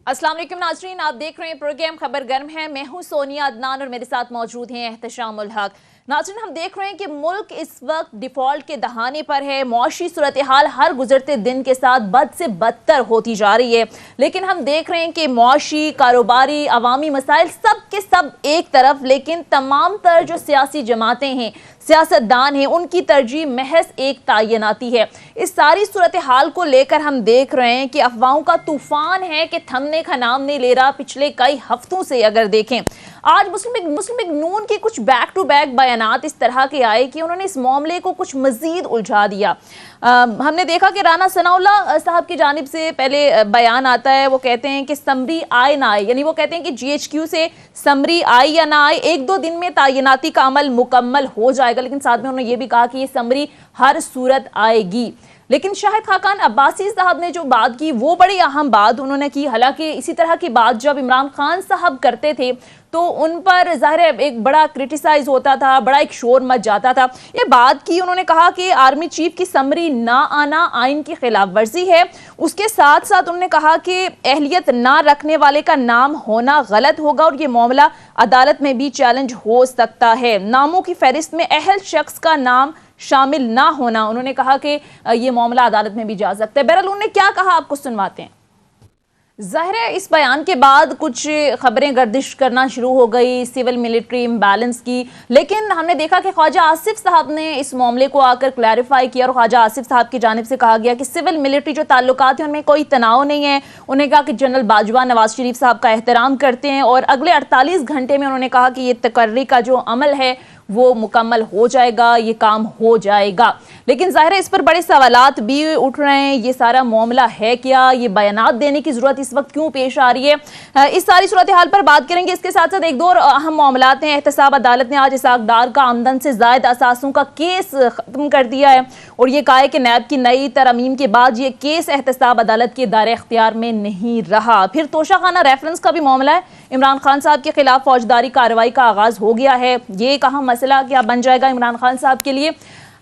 अस्सलाम वालेकुम नाज़रीन, आप देख रहे हैं प्रोग्राम खबर गर्म है। मैं हूं सोनिया अदनान और मेरे साथ मौजूद हैं एहतशाम उल हक। नाज़रीन, हम देख रहे हैं कि मुल्क इस वक्त डिफॉल्ट के दहाने पर है। मौशी सूरत हाल हर गुजरते दिन के साथ बद से बदतर होती जा रही है, लेकिन हम देख रहे हैं कि मौशी, कारोबारी, अवामी मसाइल सब के सब एक तरफ, लेकिन तमाम तर जो सियासी जमातें हैं, सियासतदान हैं, उनकी तरजीह महज एक तयनाती है। इस सारी सूरत हाल को लेकर हम देख रहे हैं कि अफवाहों का तूफान है कि थमने का नाम नहीं ले रहा। पिछले कई हफ्तों से अगर देखें, आज मुस्लिम लीग नून के कुछ बैक टू बैक बयानात इस तरह के आए कि उन्होंने इस मामले को कुछ मजीद उलझा दिया। हमने देखा कि राना सनाउल्लाह साहब की जानिब से पहले बयान आता है, वो कहते हैं कि समरी आए ना आए, यानी वो कहते हैं कि GHQ से समरी आए या ना आए, 1-2 दिन में तैनाती का अमल मुकम्मल हो जाएगा। लेकिन साथ में उन्होंने ये भी कहा कि ये समरी हर सूरत आएगी। लेकिन शाहिद खाकान अब्बासी साहब ने जो बात की वो बड़ी अहम बात उन्होंने की। हालांकि इसी तरह की बात जब इमरान खान साहब करते थे तो उन पर ज़ाहिर है एक बड़ा क्रिटिसाइज होता था, बड़ा एक शोर मच जाता था। ये बात की, उन्होंने कहा कि आर्मी चीफ की समरी ना आना आइन की खिलाफ वर्जी है। उसके साथ साथ उन्होंने कहा कि अहलियत ना रखने वाले का नाम होना गलत होगा और ये मामला अदालत में भी चैलेंज हो सकता है। नामों की फहरिस्त में अहल शख्स का नाम शामिल ना होना, उन्होंने कहा कि ये मामला अदालत में भी जा सकता है। बहरहाल उन्होंने क्या कहा आपको सुनवाते हैं। ज़ाहिर है इस बयान के बाद कुछ खबरें गर्दिश करना शुरू हो गई सिविल मिलिट्री इम्बैलेंस की, लेकिन हमने देखा कि ख्वाजा आसिफ साहब ने इस मामले को आकर क्लैरिफाई किया और ख्वाजा आसिफ साहब की जानिब से कहा गया कि सिविल मिलिट्री जो ताल्लुकात हैं उनमें कोई तनाव नहीं है। उन्होंने कहा कि जनरल बाजवा नवाज शरीफ साहब का एहतराम करते हैं और अगले 48 घंटे में उन्होंने कहा कि ये तकर्री का जो अमल है वो मुकम्मल हो जाएगा, ये काम हो जाएगा। लेकिन ज़ाहिर है इस पर बड़े सवालात भी उठ रहे हैं। ये सारा मामला है क्या, ये बयानात देने की ज़रूरत इस वक्त क्यों पेश आ रही है, इस सारी सूरत हाल पर बात करेंगे। इसके साथ साथ एक दो और अहम मामलात हैं। एहतसाब अदालत ने आज इसाक डार का आमदन से ज़ायद असासों का केस ख़त्म कर दिया है और ये कहा है कि नैब की नई तरमीम के बाद ये केस एहतसाब अदालत के दायरे इख्तियार में नहीं रहा। फिर तोशाखाना रेफरेंस का भी मामला है। इमरान खान साहब के खिलाफ फौजदारी कार्रवाई का आगाज हो गया है। ये एक अहम मसला क्या बन जाएगा इमरान खान साहब के लिए।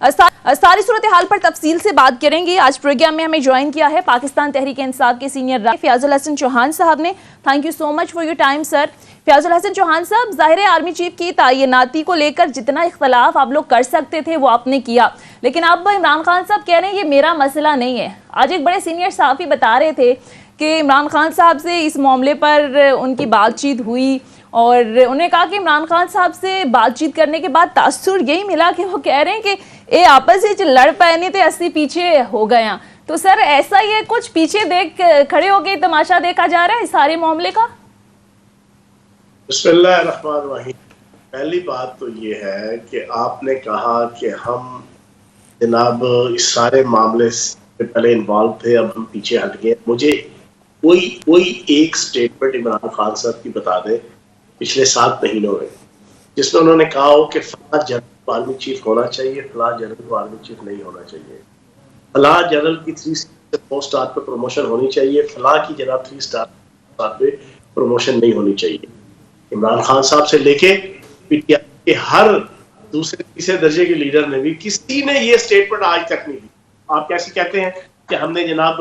सारी सूरत हाल पर तफसील से बात करेंगे। आज प्रोग्राम में हमें ज्वाइन किया है पाकिस्तान तहरीक इंसाफ के सीनियर राय फयाजुल हसन चौहान साहब ने। Thank you so much for your time sir. Fayyazul Hasan Chauhan sahab, ज़ाहिर है आर्मी चीफ की तैनाती को लेकर जितना इख्तलाफ आप लोग कर सकते थे वो आपने किया, लेकिन अब इमरान खान साहब कह रहे हैं ये मेरा मसला नहीं है। आज एक बड़े सीनियर सहाफ़ी बता रहे थे कि इमरान खान साहब से इस मामले पर उनकी बातचीत हुई और उन्होंने कहा कि इमरान खान साहब से बातचीत करने के बाद तासुर यही मिला कि वो कह रहे हैं कि ये आपस में लड़ पाए नहीं थे, 80 पीछे हो गए। तो सर ऐसा ही है, कुछ पीछे देख खड़े हो गए, तमाशा देखा जा रहा है इस सारे मामले का। बिस्मिल्लाहिर्रहमानिर्रहीम। पहली बात तो ये है कि आपने कहा कि हम जनाब इस सारे मामले से पहले इन्वॉल्व थे, अब हम पीछे हट गए। मुझे कोई एक स्टेटमेंट इमरान खान साहब की बता दे पिछले 7 महीनों में जिसमें उन्होंने कहा हो कि फला जनरल आर्मी चीफ होना चाहिए, फला जनरल आर्मी चीफ नहीं होना चाहिए, फला जनरल की 3 स्टार 4 स्टार पे प्रमोशन होनी चाहिए, फला की जनाब 3 स्टार पे प्रमोशन नहीं होनी चाहिए। इमरान खान साहब से लेके पीटीआई के हर दूसरे तीसरे दर्जे के लीडर ने भी किसी ने ये स्टेटमेंट आज तक नहीं दी। आप कैसे कहते हैं कि हमने जनाब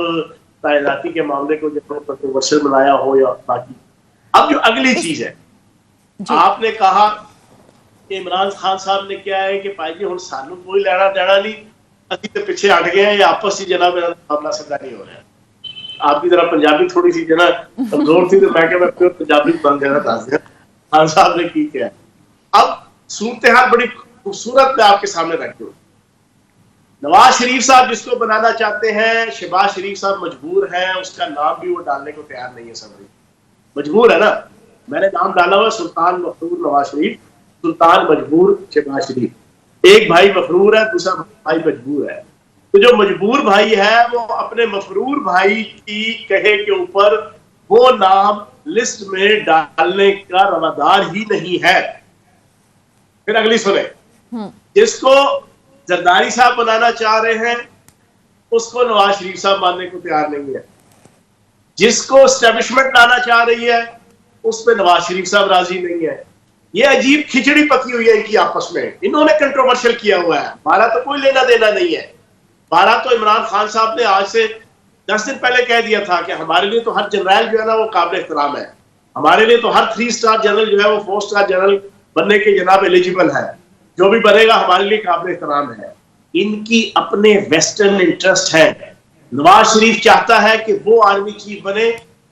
तैनाती के मामले को जब कंट्रोवर्शियल बनाया हो या बाकी। अब जो अगली चीज है, आपने कहा कि इमरान खान साहब ने क्या है कि भाई जी हुण सानू कोई लेना देना नहीं, अभी तो पीछे हट गए हैं, आपस ही जनाब मामला सीधा नहीं हो रहा है। आपकी तरह पंजाबी थोड़ी सी जना कमजोर थी तो मैं पंजाबी बन देना दस दिया खान साहब ने की क्या है। अब सूरत हाल बड़ी खूबसूरत मैं आपके सामने रखती हूँ। नवाज शरीफ साहब जिसको बनाना चाहते हैं, शहबाज शरीफ साहब मजबूर है, उसका नाम भी वो डालने को तैयार नहीं है। सब मजबूर है ना, मैंने नाम डाला हुआ सुल्तान मफरूर नवाज शरीफ, सुल्तान मजबूर शहबाज शरीफ। एक भाई मफरूर है, दूसरा भाई मजबूर है। तो जो मजबूर भाई है वो अपने मफरूर भाई की कहे के ऊपर वो नाम लिस्ट में डालने का रवादार ही नहीं है। फिर अगली सुने, जिसको जरदारी साहब बनाना चाह रहे हैं उसको नवाज शरीफ साहब मानने को तैयार नहीं है। जिसको एस्टेब्लिशमेंट लाना चाह रही है उस पर नवाज शरीफ साहब राजी नहीं है। ये अजीब खिचड़ी पकी हुई है इनकी आपस में। इन्होंने कंट्रोवर्शियल किया हुआ है, हमारा तो कोई लेना देना नहीं है। 12 तो इमरान खान साहब ने आज से 10 दिन पहले कह दिया था कि हमारे लिए तो हर जनरल जो है ना वो काबिल एहतराम है, हमारे लिए तो हर 3 स्टार जनरल जो है वो 4 स्टार जनरल बनने के जनाब एलिजिबल है, जो भी बनेगा हमारे लिए काबिल एहतराम है। इनकी अपने वेस्टर्न इंटरेस्ट है। नवाज शरीफ चाहता है कि वो आर्मी चीफ बने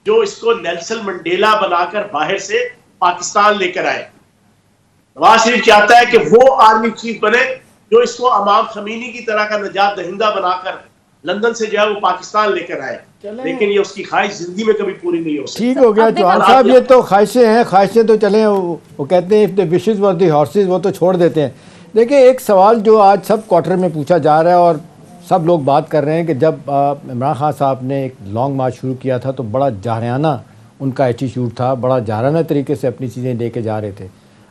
जो इसको नेल्सन मंडेला बनाकर बाहर से पाकिस्तान लेकर आए। नवाज शरीफ चाहता है कि वो आर्मी चीफ बने जो इसको अमाम खमीनी की तरह का नजात दहिंदा बनाकर लंदन से जो है वो पाकिस्तान लेकर आए, लेकिन ये उसकी ख्वाहिश जिंदगी में कभी पूरी नहीं हो सकती। ठीक हो गया चौहान साहब, ये तो ख्वाहिशें हैं, ख्वाहिशें तो चलें, वो कहते हैं if the wishes were the horses, वो तो छोड़ देते हैं। देखिए एक सवाल जो आज सब क्वार्टर में पूछा जा रहा है और सब लोग बात कर रहे हैं कि जब इमरान खान साहब ने एक लॉन्ग मार्च शुरू किया था तो बड़ा जाहराना उनका एटीट्यूड था, बड़ा जाहराना तरीके से अपनी चीज़ें लेके जा रहे थे।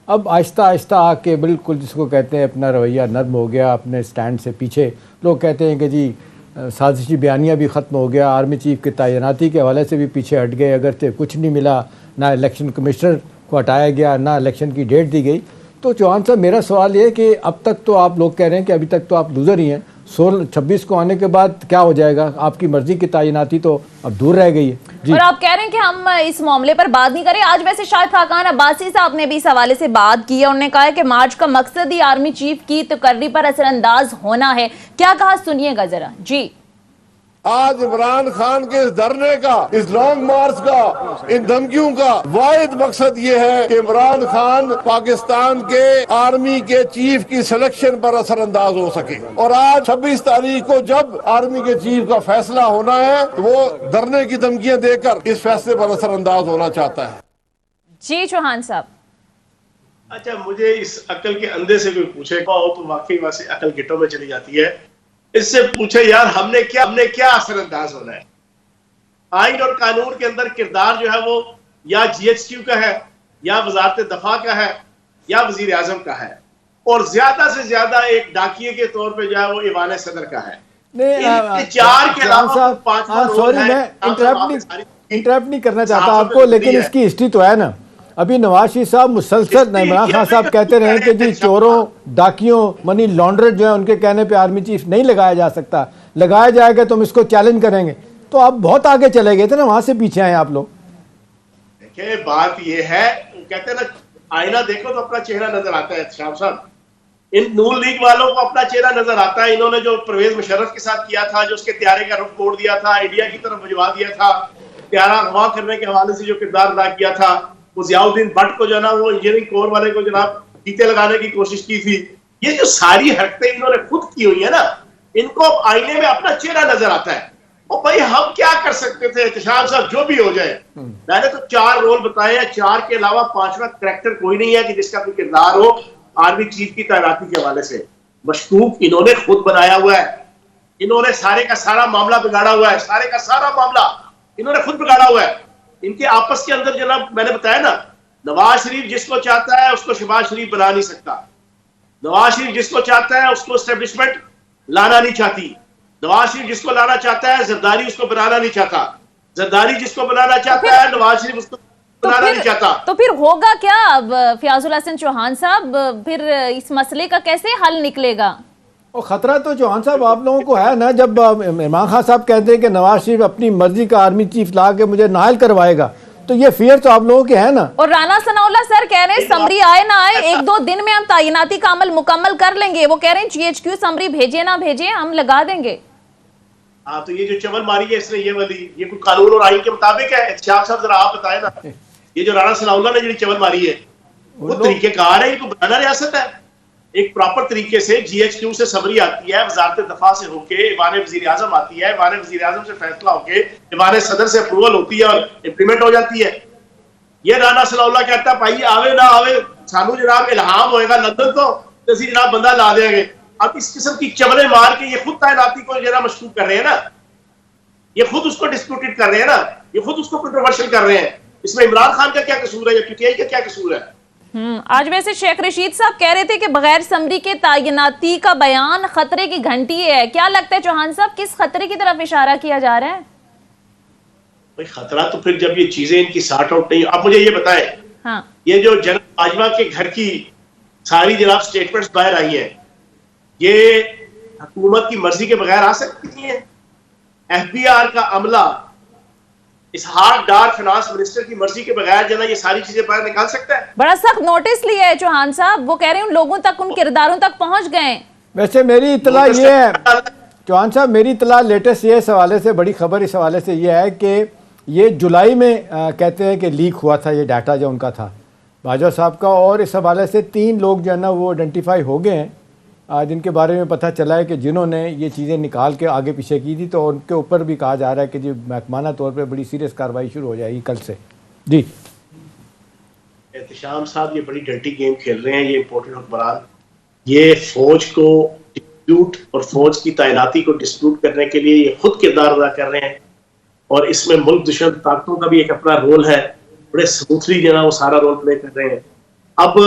अब आहिस्ता आहिस्ता आके बिल्कुल जिसको कहते हैं अपना रवैया नर्म हो गया, अपने स्टैंड से पीछे लोग कहते हैं कि जी साजिशी बयानिया भी ख़त्म हो गया, आर्मी चीफ की तैनाती के हवाले से भी पीछे हट गए, अगर से कुछ नहीं मिला, ना इलेक्शन कमिश्नर को हटाया गया, ना इलेक्शन की डेट दी गई। तो चौहान साहब मेरा सवाल ये है कि अब तक तो आप लोग कह रहे हैं कि अभी तक तो आप लूज़र ही हैं, 26 को आने के बाद क्या हो जाएगा? आपकी मर्जी की तैनाती तो अब दूर रह गई है जी। और आप कह रहे हैं कि हम इस मामले पर बात नहीं करें। आज वैसे शायद खाकान अब्बासी साहब ने भी इस हवाले से बात की है, उन्होंने कहा है कि मार्च का मकसद ही आर्मी चीफ की तकर्री पर असरअंदाज होना है। क्या कहा सुनिएगा जरा जी। आज इमरान खान के इस धरने का, इस लॉन्ग मार्च का, इन धमकियों का वाहिद मकसद ये है कि इमरान खान पाकिस्तान के आर्मी के चीफ की सिलेक्शन पर असरअंदाज हो सके। और आज 26 तारीख को जब आर्मी के चीफ का फैसला होना है तो वो धरने की धमकियां देकर इस फैसले पर असरअंदाज होना चाहता है। जी चौहान साहब। अच्छा, मुझे इस अकल के अंधे से कोई पूछेगा हो तो वाकई वहां से अकल गिटों में चली जाती है। इससे पूछे यार हमने क्या असरअंदाज होना है? आइन और कानून के अंदर किरदार जो है वो या GHQ का है, या वजारत दफा का है, या वजीर आजम का है, और ज्यादा से ज्यादा एक डाकिये के तौर पे जो है वो ईवान सदर का है। नहीं, चार के अलावा सॉरी मैं इंटरप्ट नहीं करना चाहता आपको, लेकिन इसकी हिस्ट्री तो है ना। अभी नवाज शरीफ साहब मुसलसल इमरान खान साहब कहते रहे कि जी चोरों, डाकियों, मनी लॉन्ड्रेड जो है उनके कहने पे आर्मी चीफ नहीं लगाया जा सकता, लगाया जाएगा तो हम इसको चैलेंज करेंगे। तो आप बहुत आगे चले गए थे ना, वहां से पीछे आए आप लोग। देखिए बात ये है, कहते हैं ना आईना देखो तो अपना चेहरा नजर आता है। शाह साहब, इन नून लीग वालों को अपना चेहरा नजर आता है। इन्होंने जो परवेज मुशर्रफ के साथ किया था, जो उसके त्यारे का रुख मोड़ दिया था, इंडिया की तरफ भिजवा दिया था, त्यारा अगवा करने के हवाले से जो किरदार अदा किया था, जियाउद्दीन भट्ट को जो ना वो इंजीनियरिंग कोर वाले को जनाब टीके लगाने की कोशिश की थी, ये जो सारी हरकतें इन्होंने खुद की हुई है ना, इनको आईने में अपना चेहरा नजर आता है। और भाई हम क्या कर सकते थे एहतशाम साहब, जो भी हो जाए। मैंने तो 4 रोल बताए हैं, 4 के अलावा 5वां करैक्टर कोई नहीं है कि जिसका कोई किरदार हो आर्मी चीफ की तैनाती के हवाले से। मशकूक इन्होंने खुद बनाया हुआ है, इन्होंने सारे का सारा मामला बिगाड़ा हुआ है, सारे का सारा मामला इन्होंने खुद बिगाड़ा हुआ है। इनके आपस के अंदर जनाब मैंने बताया ना, नवाज शरीफ जिसको चाहता है उसको शहबाज शरीफ बना नहीं सकता, नवाज शरीफ जिसको चाहता है उसको एस्टेब्लिशमेंट लाना नहीं चाहती, नवाज शरीफ जिसको लाना चाहता है जरदारी उसको बनाना नहीं चाहता, जरदारी जिसको बनाना चाहता है नवाज शरीफ उसको बनाना नहीं चाहता। तो फिर होगा क्या अब फयाजुल हसन चौहान साहब, फिर इस मसले का कैसे हल निकलेगा? और खतरा तो चौहान साहब आप लोगों को है ना, जब इमरान खान साहब कहते हैं कि नवाज शरीफ अपनी मर्जी का आर्मी चीफ ला के मुझे नायल करवाएगा, तो ये फियर तो आप लोगों के है ना। और राना सनाउल्लाह सर कह रहे हैं समरी आए ना आए 1-2 दिन में हम तैनाती का अमल मुकम्मल कर लेंगे। वो कह रहे हैं GHQ समरी भेजे ना भेजे हम लगा देंगे। हाँ, तो ये जो चमन मारी है इसने ये वाली, ये कोई कानून और आइन के मुताबिक है? शाह साहब जरा आप बताए ना, ये जो राना सनाउल्लाह ने जो चमन मारी है वो तरीकेकार है? इनको बनाना रियासत है एक प्रॉपर तरीके से। GHQ से समरी आती है, वजारत दफा से होके ईवान वजीर आजम आती है, ईवान वजीर आजम से फैसला होके ईवान सदर से अप्रूवल होती है और इंप्लीमेंट हो जाती है। ये राना सनाउल्लाह कहता है भाई आवे ना आवे सानू जनाब इल्हाम होएगा लंदन तो असी जनाब बंदा ला देंगे। अब इस किस्म की चमड़े मार के ये खुद तैनाती को जरा मशकूक कर रहे हैं ना, ये खुद उसको डिस्प्यूटेड कर रहे हैं ना, ये खुद उसको कंट्रोवर्शियल कर रहे हैं। इसमें इमरान खान का क्या कसूर है या PTI का क्या कसूर है? आज वैसे शेख रशीद साहब कह रहे थे कि बगैर समरी के तैनाती का बयान खतरे की घंटी है। क्या लगता है चौहान साहब, किस खतरे की तरफ इशारा किया जा रहा है? भाई खतरा तो फिर जब ये चीजें इनकी सॉर्ट आउट नहीं। आप मुझे ये बताएं, हाँ, ये जो जनरल बाजवा के घर की सारी जनाब स्टेटमेंट्स बाहर आई है, ये हुकूमत की मर्जी के बगैर आ सकती है? एफबीआर का अमला इस हार्ड डार फाइनेंस मिनिस्टर की मर्जी के बगैर जो है ये सारी चीजें बाहर निकाल सकता है? बड़ा सख्त नोटिस लिया है चौहान साहब, वो कह रहे हैं उन लोगों तक, उन किरदारों तक पहुंच गए। वैसे मेरी इतला ये है चौहान साहब, मेरी इतला लेटेस्ट ये इस हवाले से, बड़ी खबर इस हवाले से ये है कि ये जुलाई में कहते हैं कि लीक हुआ था ये डाटा जो उनका था बाजवा साहब का, और इस हवाले से 3 लोग जो है ना वो आइडेंटिफाई हो गए हैं जिनके बारे में पता चला है कि जिन्होंने ये चीज़ें निकाल के आगे पीछे की थी, तो उनके ऊपर भी कहा जा रहा है कि जी महकमाना तौर पे बड़ी सीरियस कार्रवाई शुरू हो जाएगी कल से। जी एहतशाम साहब ये बड़ी डर्टी गेम खेल रहे हैं ये इंपोर्टेड हुक्मरान, ये फौज को डिस्प्यूट और फौज की तैनाती को डिस्प्यूट करने के लिए ये खुद किरदार अदा कर रहे हैं, और इसमें मुल्क दुश्मन ताकतों का भी एक अपना रोल है, बड़े स्मूथली जो है वो सारा रोल प्ले कर रहे हैं। अब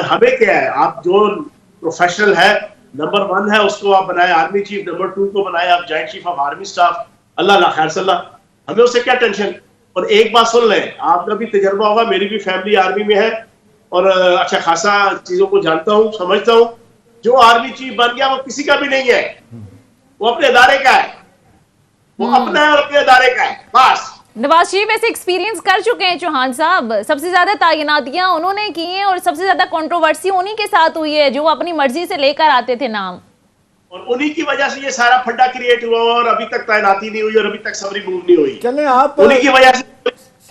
हमें क्या है, आप जो प्रोफेशनल है नंबर 1 है उसको आप बनाए आर्मी चीफ, नंबर 2 को बनाए आप joint chief of army staff, Allah खैर सल्ला, हमें उससे क्या टेंशन। और एक बात सुन लें, आपका भी तजर्बा होगा, मेरी भी फैमिली आर्मी में है और अच्छा खासा चीजों को जानता हूँ समझता हूँ। जो आर्मी चीफ बन गया वो किसी का भी नहीं है, वो अपने अदारे का है, वो अपना है और अपने अदारे का है बस। नवाज शरीफ ऐसे एक्सपीरियंस कर चुके हैं चौहान साहब, सबसे ज्यादा तैनातियां उन्होंने की हैं और सबसे ज्यादा कंट्रोवर्सी उन्हीं के साथ हुई है जो अपनी मर्जी से लेकर आते थे नाम, और उन्हीं की वजह से ये सारा फड्डा क्रिएट हुआ और अभी तक तैनाती नहीं हुई और अभी तक सबरी मूव नहीं हुई। चलें आप उन्हीं की वजह से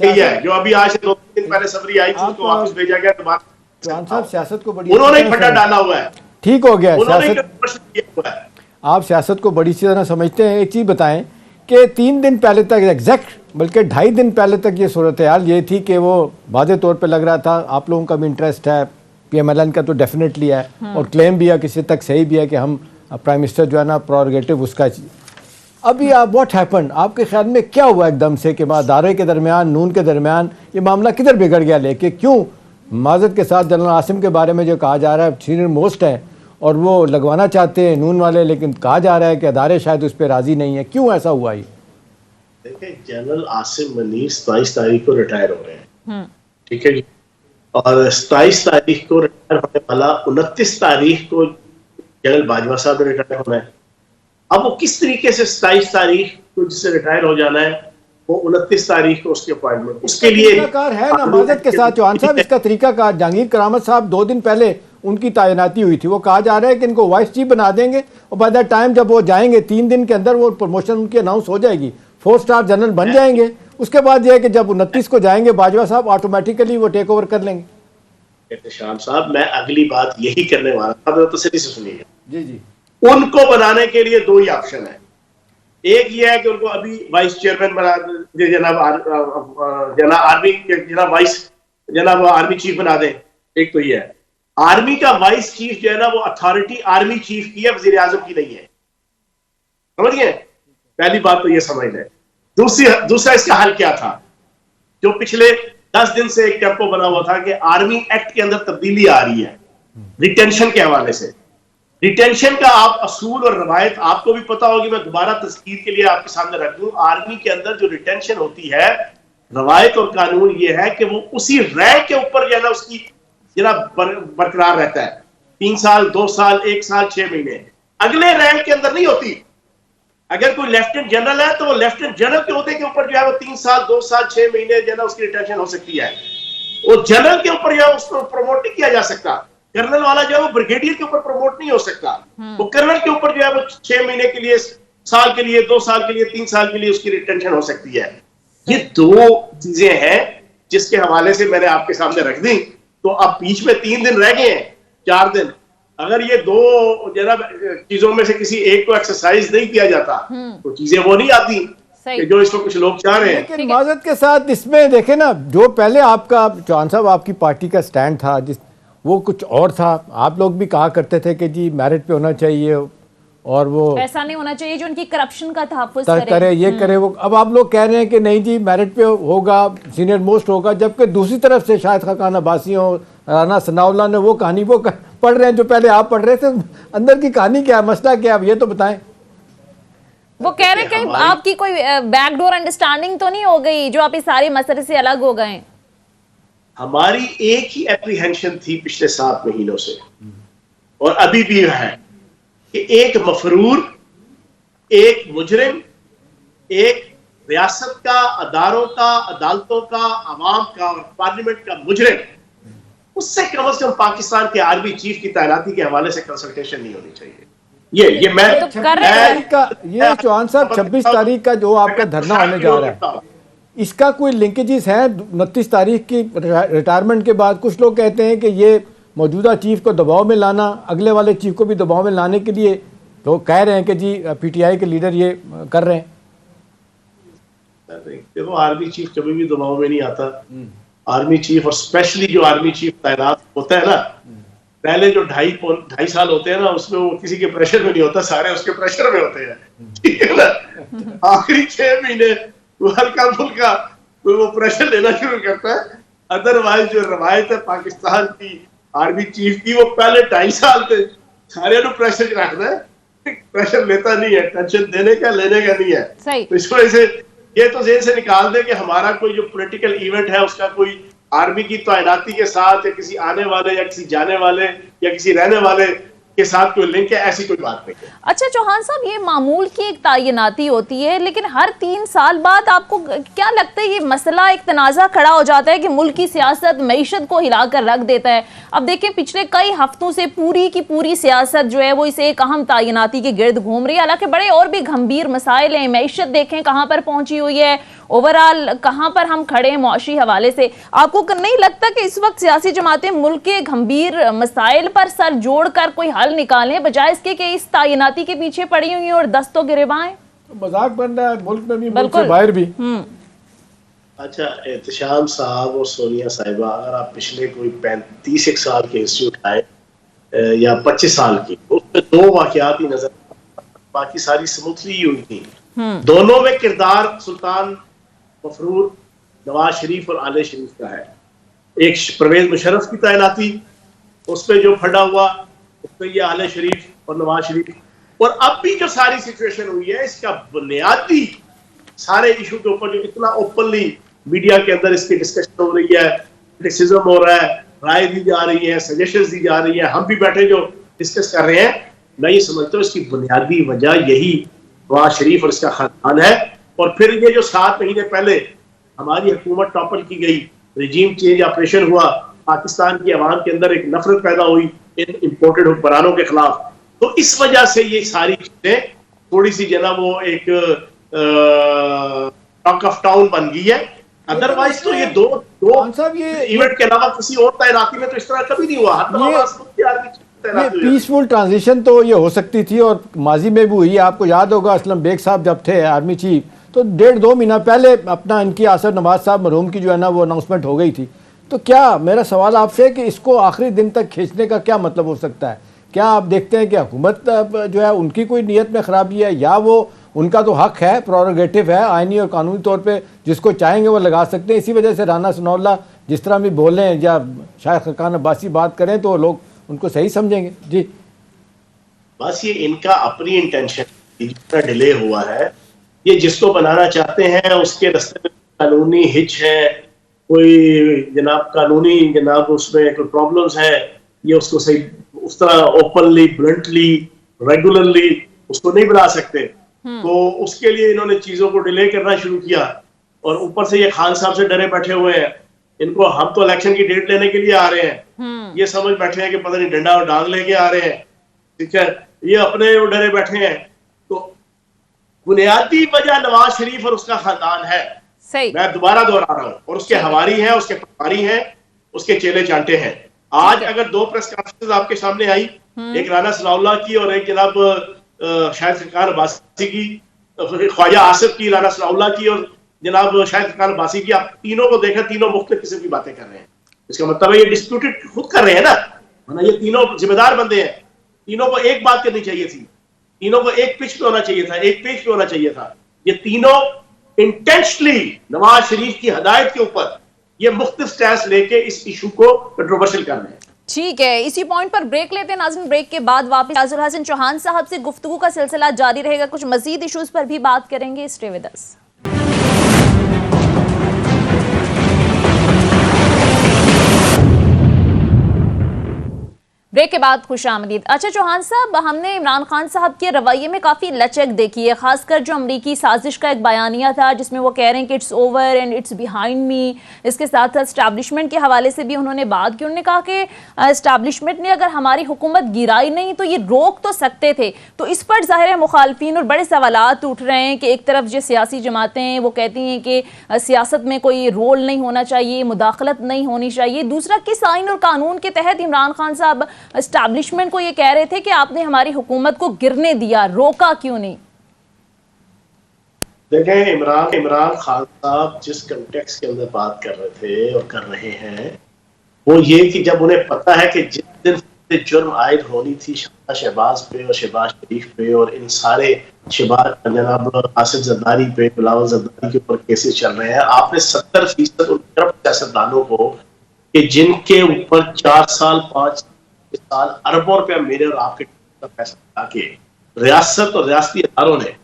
यही है, जो अभी आज से 2 दिन पहले सबरी आई थी उसको वापस भेजा गया दोबारा। चौहान साहब सियासत को बड़ी उन्होंने फड्डा डाला हुआ है, ठीक हो गया, उन्होंने सियासत किया हुआ है। आप सियासत को बड़ी सी तरह समझते हैं। एक चीज़ बताएं कि 3 दिन पहले तक एग्जैक्ट बल्कि 2.5 दिन पहले तक ये सूरत हाल ये थी कि वो वाज़े तौर पे लग रहा था, आप लोगों का भी इंटरेस्ट है, PMLN का तो डेफिनेटली है और क्लेम भी है किसी तक सही भी है कि हम प्राइम मिनिस्टर जो है ना प्रोरोगेटिव उसका। अभी आप व्हाट हैपन, आपके ख्याल में क्या हुआ एकदम से कि अदारे के दरमियान नून के दरमियान ये मामला किधर बिगड़ गया लेके? क्यों माजरत के साथ जनरल आसिम के बारे में जो कहा जा रहा है सीनियर मोस्ट है और वो लगवाना चाहते हैं नून वाले, लेकिन कहा जा रहा है कि अदारे शायद उस पर राजी नहीं है, क्यों ऐसा हुआ? ये देखिए जनरल आसिम मनीर 27 तारीख को रिटायर हो रहे हैं, ठीक है जी, और 27 तारीख को रिटायर होने वाला 29 तारीख को जनरल बाजवा साहब ने रिटायर होना है। अब वो किस तरीके से 27 तारीख को जिससे रिटायर हो जाना है वो 29 तारीख को उसके अपॉइंटमेंट, उसके लिए तरीकाकार है ना माजरत के साथ चौहान साहब, इसका तरीकाकार। जहांगीर करामत साहब 2 दिन पहले उनकी तैनाती हुई थी, वो कहा जा रहा है कि इनको वाइस चीफ बना देंगे और बाय द टाइम जब वो जाएंगे 3 दिन के अंदर वो प्रमोशन उनकी अनाउंस हो जाएगी, 4 स्टार जनरल बन जाएंगे। उसके बाद यह है कि जब 29 को जाएंगे बाजवा साहब ऑटोमेटिकली वो टेक ओवर कर लेंगे। शाम साहब मैं अगली बात यही करने वाला था, तो तसल्ली से सुनिए जी जी। उनको बनाने के लिए 2 ही ऑप्शन है, एक ये है कि उनको अभी वाइस चेयरमैन बना दे, जनाब आर्मी चीफ बना दें, एक तो ये है। आर्मी का वाइस चीफ जो है ना वो अथॉरिटी आर्मी चीफ की है, वजीर आजम की नहीं है, समझ गए? पहली बात तो ये समझ लें। दूसरा इसका हल क्या था, जो पिछले 10 दिन से एक टेम्पो बना हुआ था कि आर्मी एक्ट के अंदर तब्दीली आ रही है रिटेंशन के हवाले से। रिटेंशन का आप असूल और रवायत आपको भी पता होगी, मैं दोबारा तस्कीर के लिए आपके सामने रख दूं। आर्मी के अंदर जो रिटेंशन होती है, रवायत और कानून ये है कि वो उसी रैंक के ऊपर जो है ना उसकी जरा बरकरार रहता है, 3 साल 2 साल 1 साल 6 महीने, अगले रैंक के अंदर नहीं होती। अगर कोई लेफ्टिनेंट जनरल है तो वो लेफ्टिनेंट जनरल के ओहदे के ऊपर जो है वो 3 साल 2 साल 6 महीने जो है ना उसकी रिटेंशन हो सकती है। वो जनरल के ऊपर जो है उसको प्रमोट नहीं किया जा सकता। कर्नल वाला जो है वो ब्रिगेडियर के ऊपर प्रमोट नहीं हो सकता, वो कर्नल के ऊपर जो है वो 6 महीने के लिए, साल के लिए, 2 साल के लिए, 3 साल के लिए उसकी रिटेंशन हो सकती है। ये 2 चीजें हैं जिसके हवाले से मैंने आपके सामने रख दी। तो अब बीच में 3 दिन रह गए हैं, 4 दिन, अगर ये 2 जनाब चीजों में से किसी एक को एक्सरसाइज नहीं किया जाता तो चीजें वो नहीं आती कि जो इसको कुछ लोग चाह रहे हैं। लेकिन माजरत के साथ इसमें देखें ना, जो पहले आपका चौहान साहब आपकी पार्टी का स्टैंड था वो कुछ और था। आप लोग भी कहा करते थे कि जी मेरिट पे होना चाहिए और वो ऐसा नहीं होना चाहिए जो उनकी करप्शन का तहफ़्फ़ुज़ करे ये करे वो। अब आप लोग कह रहे हैं कि नहीं जी मेरिट पे होगा, सीनियर मोस्ट होगा, जबकि दूसरी तरफ से शायद खान अब्बासी हो, राना सनाउल्लाह ने वो कहानी वो पढ़ रहे हैं जो पहले आप पढ़ रहे थे। अंदर की कहानी क्या है, मसला क्या है, ये तो बताएं। वो कह रहे हैं कहीं आपकी कोई बैकडोर अंडरस्टैंडिंग तो नहीं हो गई जो आप इस सारे मसले से अलग हो गए? हमारी एक ही एप्रीहेंशन थी पिछले 7 महीनों से और अभी भी है कि एक मफरूर, एक मुजरिम एक रियासत का, अदारों का, अदालतों का, अवाम का और पार्लियामेंट का मुजरिम, उससे कम से कम पाकिस्तान के आर्मी चीफ की तैनाती के हवाले से कंसल्टेशन नहीं होनी चाहिए। ये मैं तो कर रहे हैं। ये चौहान साहब 26 तारीख का जो आपका धरना होने जा रहा है, इसका कोई लिंकेजेस है 29 तारीख की रिटायरमेंट के बाद? कुछ लोग कहते हैं कि ये मौजूदा चीफ को दबाव में लाना, अगले वाले चीफ को भी दबाव में लाने के लिए लोग कह रहे हैं कि जी पीटीआई के लीडर ये कर रहे हैं। देखो, आर्मी चीफ कभी भी दबाव में नहीं आता। आर्मी चीफ, और स्पेशली जो आर्मी चीफ तैनात होता है ना, पहले जो 2.5 साल होते हैं ना, उसमें वो किसी के प्रेशर में नहीं होता, सारे उसके प्रेशर में होते हैं, ठीक है ना। आखिरी 6 महीने वो हल्का फुल्का वो प्रेशर लेना शुरू करता है। अदरवाइज जो रवायत है पाकिस्तान की आर्मी चीफ की, वो पहले 2.5 साल थे सारे प्रेशर रखता है, प्रेशर लेता नहीं है, टेंशन देने का लेने का नहीं है। तो इस वजह से ये तो जेल से निकाल दे कि हमारा कोई जो पॉलिटिकल इवेंट है उसका कोई आर्मी की तैनाती के साथ या किसी आने वाले या किसी जाने वाले या किसी रहने वाले के साथ कोई लिंक है, ऐसी कोई बात नहीं है। अच्छा चौहान साहब, ये मामूल की एक तैनाती होती है, लेकिन हर 3 साल बाद आपको क्या लगता है ये मसला एक तनाज़ा खड़ा हो जाता है कि मुल्क की सियासत मईशत को हिलाकर रख देता है? अब देखें, पिछले कई हफ्तों से पूरी की पूरी सियासत जो है वो इसे एक अहम तैनाती के गिर्द घूम रही है। हालांकि बड़े और भी गंभीर मसाइल हैं, मईशत देखें कहाँ पर पहुंची हुई है, ओवरऑल कहाँ पर हम खड़े हैं मुआशी हवाले से। आपको नहीं लगता कि इस वक्त सियासी जमातें मुल्क के गंभीर मसाइल पर सर जोड़कर कोई हल निकालें, बजाय इसके कि इस तैनाती के पीछे पड़ी हुई और दस्तों गिरेबाएं? मजाक बन रहा है मुल्क में भी, मुल्क से बाहर भी। अच्छा एहतशाम साहब और सोनिया साहिबा, अगर आप पिछले कोई 35 साल के हिस्ट्री उठाए या 25 साल की, उसमें 2 वाकयात ही नजर, बाकी सारी स्मूथली ही हुई थी। दोनों में किरदार सुल्तान मफरूर, नवाज शरीफ और आले शरीफ का है। एक परवेज मुशर्रफ की तैनाती, उस पर जो फटा हुआ, उसमें ये आले शरीफ और नवाज शरीफ, और अब भी जो सारी सिचुएशन हुई है, इसका बुनियादी सारे इशू के ऊपर जो इतना ओपनली मीडिया के अंदर इसकी डिस्कशन हो रही है, क्रिटिसिज्म हो रहा है, राय दी जा रही है, सजेशंस दी जा रही है, हम भी बैठे जो डिस्कस कर रहे हैं, मैं ये समझता हूँ इसकी बुनियादी वजह यही नवाज शरीफ और इसका खानदान है। और फिर ये जो 7 महीने पहले हमारी हुकूमत टॉपल की गई, रिजीम चेंज ऑपरेशन हुआ, पाकिस्तान की आवाम के अंदर एक नफरत पैदा हुई इन इम्पोर्टेड हुक्मरानों के खिलाफ, तो इस वजह से ये सारी चीजें थोड़ी सी जना वो एक टॉक ऑफ टाउन बन गई है। अदरवाइज तो ये दो इवेंट के अलावा किसी और तैनाती में तो इस तरह कभी नहीं हुआ। ये पीसफुल ट्रांजिशन तो ये हो सकती थी और माजी में भी हुई। आपको याद होगा असलम बेग साहब जब थे आर्मी चीफ, तो 1.5-2 महीना पहले अपना इनकी आसर नवाज साहब मरहूम की जो है ना वो अनाउंसमेंट हो गई थी। तो क्या मेरा सवाल आपसे कि इसको आखिरी दिन तक खींचने का क्या मतलब हो सकता है? क्या आप देखते हैं कि हुकूमत जो है उनकी कोई नीयत में ख़राबी है, या वो उनका तो हक है, प्रोरोगेटिव है आइनी और कानूनी तौर पे, जिसको चाहेंगे वो लगा सकते हैं? इसी वजह से राना सनाउल्लाह जिस तरह भी बोलें या शायद खान अब्बासी बात करें तो लोग उनको सही समझेंगे। जी बस ये इनका अपनी इंटेंशन, जितना डिले हुआ है, ये जिसको बनाना चाहते हैं उसके रास्ते में कानूनी हिच है, कोई जनाब कानूनी जनाब उसमें कोई प्रॉब्लम्स है, ये उसको सही उस तरह ओपनली ब्लंटली रेगुलरली उसको नहीं बना सकते। तो उसके लिए इन्होंने चीजों को डिले करना शुरू किया, और ऊपर से ये खान साहब से डरे बैठे हुए हैं। इनको हम तो इलेक्शन की डेट लेने के लिए आ रहे हैं, ये समझ बैठे हैं कि पता नहीं डंडा और डांग लेके आ रहे हैं, ठीक है, ये अपने डरे बैठे हैं। तो बुनियादी वजह नवाज शरीफ और उसका खानदान है, सही मैं दोबारा दोहरा रहा हूं, और उसके हवारी हैं, उसके पटवारी हैं, उसके चेले चांटे हैं। आज अगर 2 प्रेस कॉन्फ्रेंस आपके सामने आई, एक राना सनाउल्लाह की और एक जनाब शाहिद खान अब्बासी की, ख्वाजा आसिफ की, राना सनाउल्लाह की और जनाब शाहिद खान अब्बासी की, आप तीनों को देखा, तीनों मुख्तलिफ किस्म की बातें कर रहे हैं। इसका मतलब है ये डिस्प्यूटेड खुद कर रहे हैं ना, वरना ये तीनों जिम्मेदार बंदे हैं। तीनों को एक बात करनी चाहिए थी, तीनों को एक पिच पे होना चाहिए था, एक पेज पे होना चाहिए था। ये तीनों इंटेंशनली नवाज शरीफ की हदायत के ऊपर ये मुख्तलिफ स्टैंस लेके इस इशू को कंट्रोवर्शियल कर रहे हैं। ठीक है, इसी पॉइंट पर ब्रेक लेते हैं नाज़रीन। ब्रेक के बाद वापस आजुल हसन चौहान साहब से गुफ्तगू का सिलसिला जारी रहेगा, कुछ मजीद इशूज पर भी बात करेंगे। Stay with us. ब्रेक के बाद खुशामदीद। अच्छा चौहान साहब, हमने इमरान खान साहब के रवैये में काफ़ी लचक देखी है, खासकर जो अमरीकी साजिश का एक बयानिया था जिसमें वो कह रहे हैं कि it's over and it's behind me. इसके साथ साथ इस्टेब्लिशमेंट के हवाले से भी उन्होंने बात की। उन्होंने कहा कि इस्टेब्लिशमेंट ने अगर हमारी हुकूमत गिराई नहीं तो ये रोक तो सकते थे। तो इस पर ज़ाहिर है मुखालफिन और बड़े सवालात उठ रहे हैं कि एक तरफ जो सियासी जमातें हैं वो कहती हैं कि सियासत में कोई रोल नहीं होना चाहिए, मुदाखलत नहीं होनी चाहिए। दूसरा, किस आइन और कानून के तहत इमरान खान साहब एस्टैब्लिशमेंट को ये कह रहे थे कि आपने हमारी हुकूमत को गिरने दिया, रोका क्यों नहीं? देखें, इमरान खान साहब जिस कंटेक्स्ट के अंदर बात कर रहे थे और कर रहे हैं वो ये कि जब उन्हें पता है कि जिस दिन जुर्म आयद होनी थी शहबाज पे और शहबाज शरीफ पे और इन सारे जनाब आसिफ जरदारी पे, बिलावल जरदारी के ऊपर केसेस चल रहे हैं, आपने 70% उन सियासतदानों को कि जिनके ऊपर 4 साल 5 साल अरबों रुपया मेरे और आपके पैसा के रियासत और रियासती इदारों ने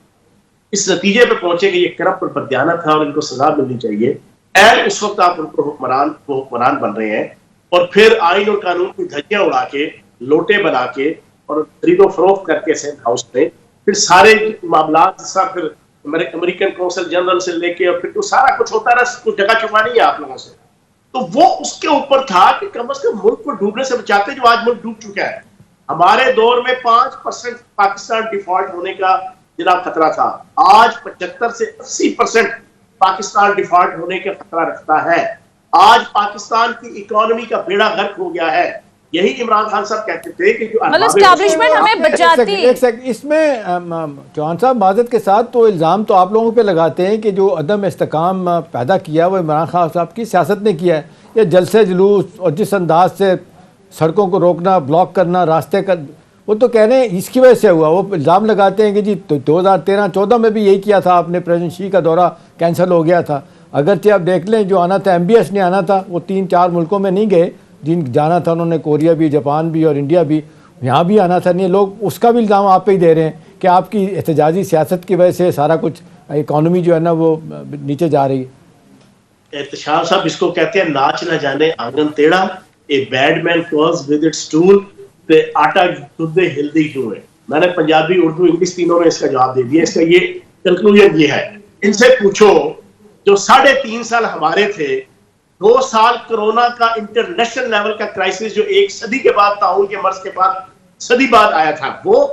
इस नतीजे पे पहुंचे कि ये करप्ट और बदयानत था और इनको सजा मिलनी चाहिए। और उस वक्त आप उनको हुक्मरान बन रहे हैं और फिर आइन और कानून की धज्जियां उड़ा के, लोटे बना के और खरीदो फरोख्त करके सेंट हाउस में फिर सारे मामला फिर अमेरिकन काउंसिल जनरल से लेके और फिर तो सारा कुछ होता रहा, कुछ जगह छुपानी है आप लोगों से। तो वो उसके ऊपर था कि कम से कम मुल्क को डूबने से बचाते, जो आज मुल्क डूब चुका है। हमारे दौर में 5% पाकिस्तान डिफॉल्ट होने का जनाब खतरा था, आज 75 से 80% पाकिस्तान डिफॉल्ट होने का खतरा रखता है। आज पाकिस्तान की इकोनॉमी का बेड़ा गर्क हो गया है। यही इमरान खान साहब कहते थे कि जो एस्टैब्लिशमेंट हमें बचाती। एक सेकंड, इसमें चौहान साहब माजरत के साथ तो इल्ज़ाम तो आप लोगों पे लगाते हैं कि जो अदम इस्तेकाम पैदा किया वो इमरान खान साहब की सियासत ने किया है। ये जलसे जुलूस और जिस अंदाज से सड़कों को रोकना, ब्लॉक करना, रास्ते का, वो तो कह रहे हैं इसकी वजह से हुआ। वो इल्ज़ाम लगाते हैं कि जी 2013-14 में भी यही किया था आपने, प्रेसिडेंट शी का दौरा कैंसिल हो गया था। अगरचे आप देख लें, जो आना था MBS ने आना था, वो 3-4 मुल्कों में नहीं गए, जिन जाना था उन्होंने कोरिया भी, जापान भी और इंडिया भी, यहाँ भी आना था नहीं। लोग उसका भी इल्ज़ाम आप पे ही दे रहे हैं कि आपकी एहतजाजी सियासत की वजह से सारा कुछ इकॉनमी जो है ना वो नीचे जा रही है। एहतशाम साहब इसको कहते हैं नाच न जाने आंगन टेढ़ा, a bad man quartz with its tool, पे आटा खुद हिल्दी क्यों है। मैंने पंजाबी, उर्दू, इंग्लिश तीनों में इसका जवाब दे दिया। इसका ये कंक्लूजन ये है, इनसे पूछो जो 3.5 साल हमारे थे, 2 साल कोरोना का इंटरनेशनल लेवल का क्राइसिस जो 1 सदी के बाद, ताउन के मर्ज के बाद सदी बाद आया था, वो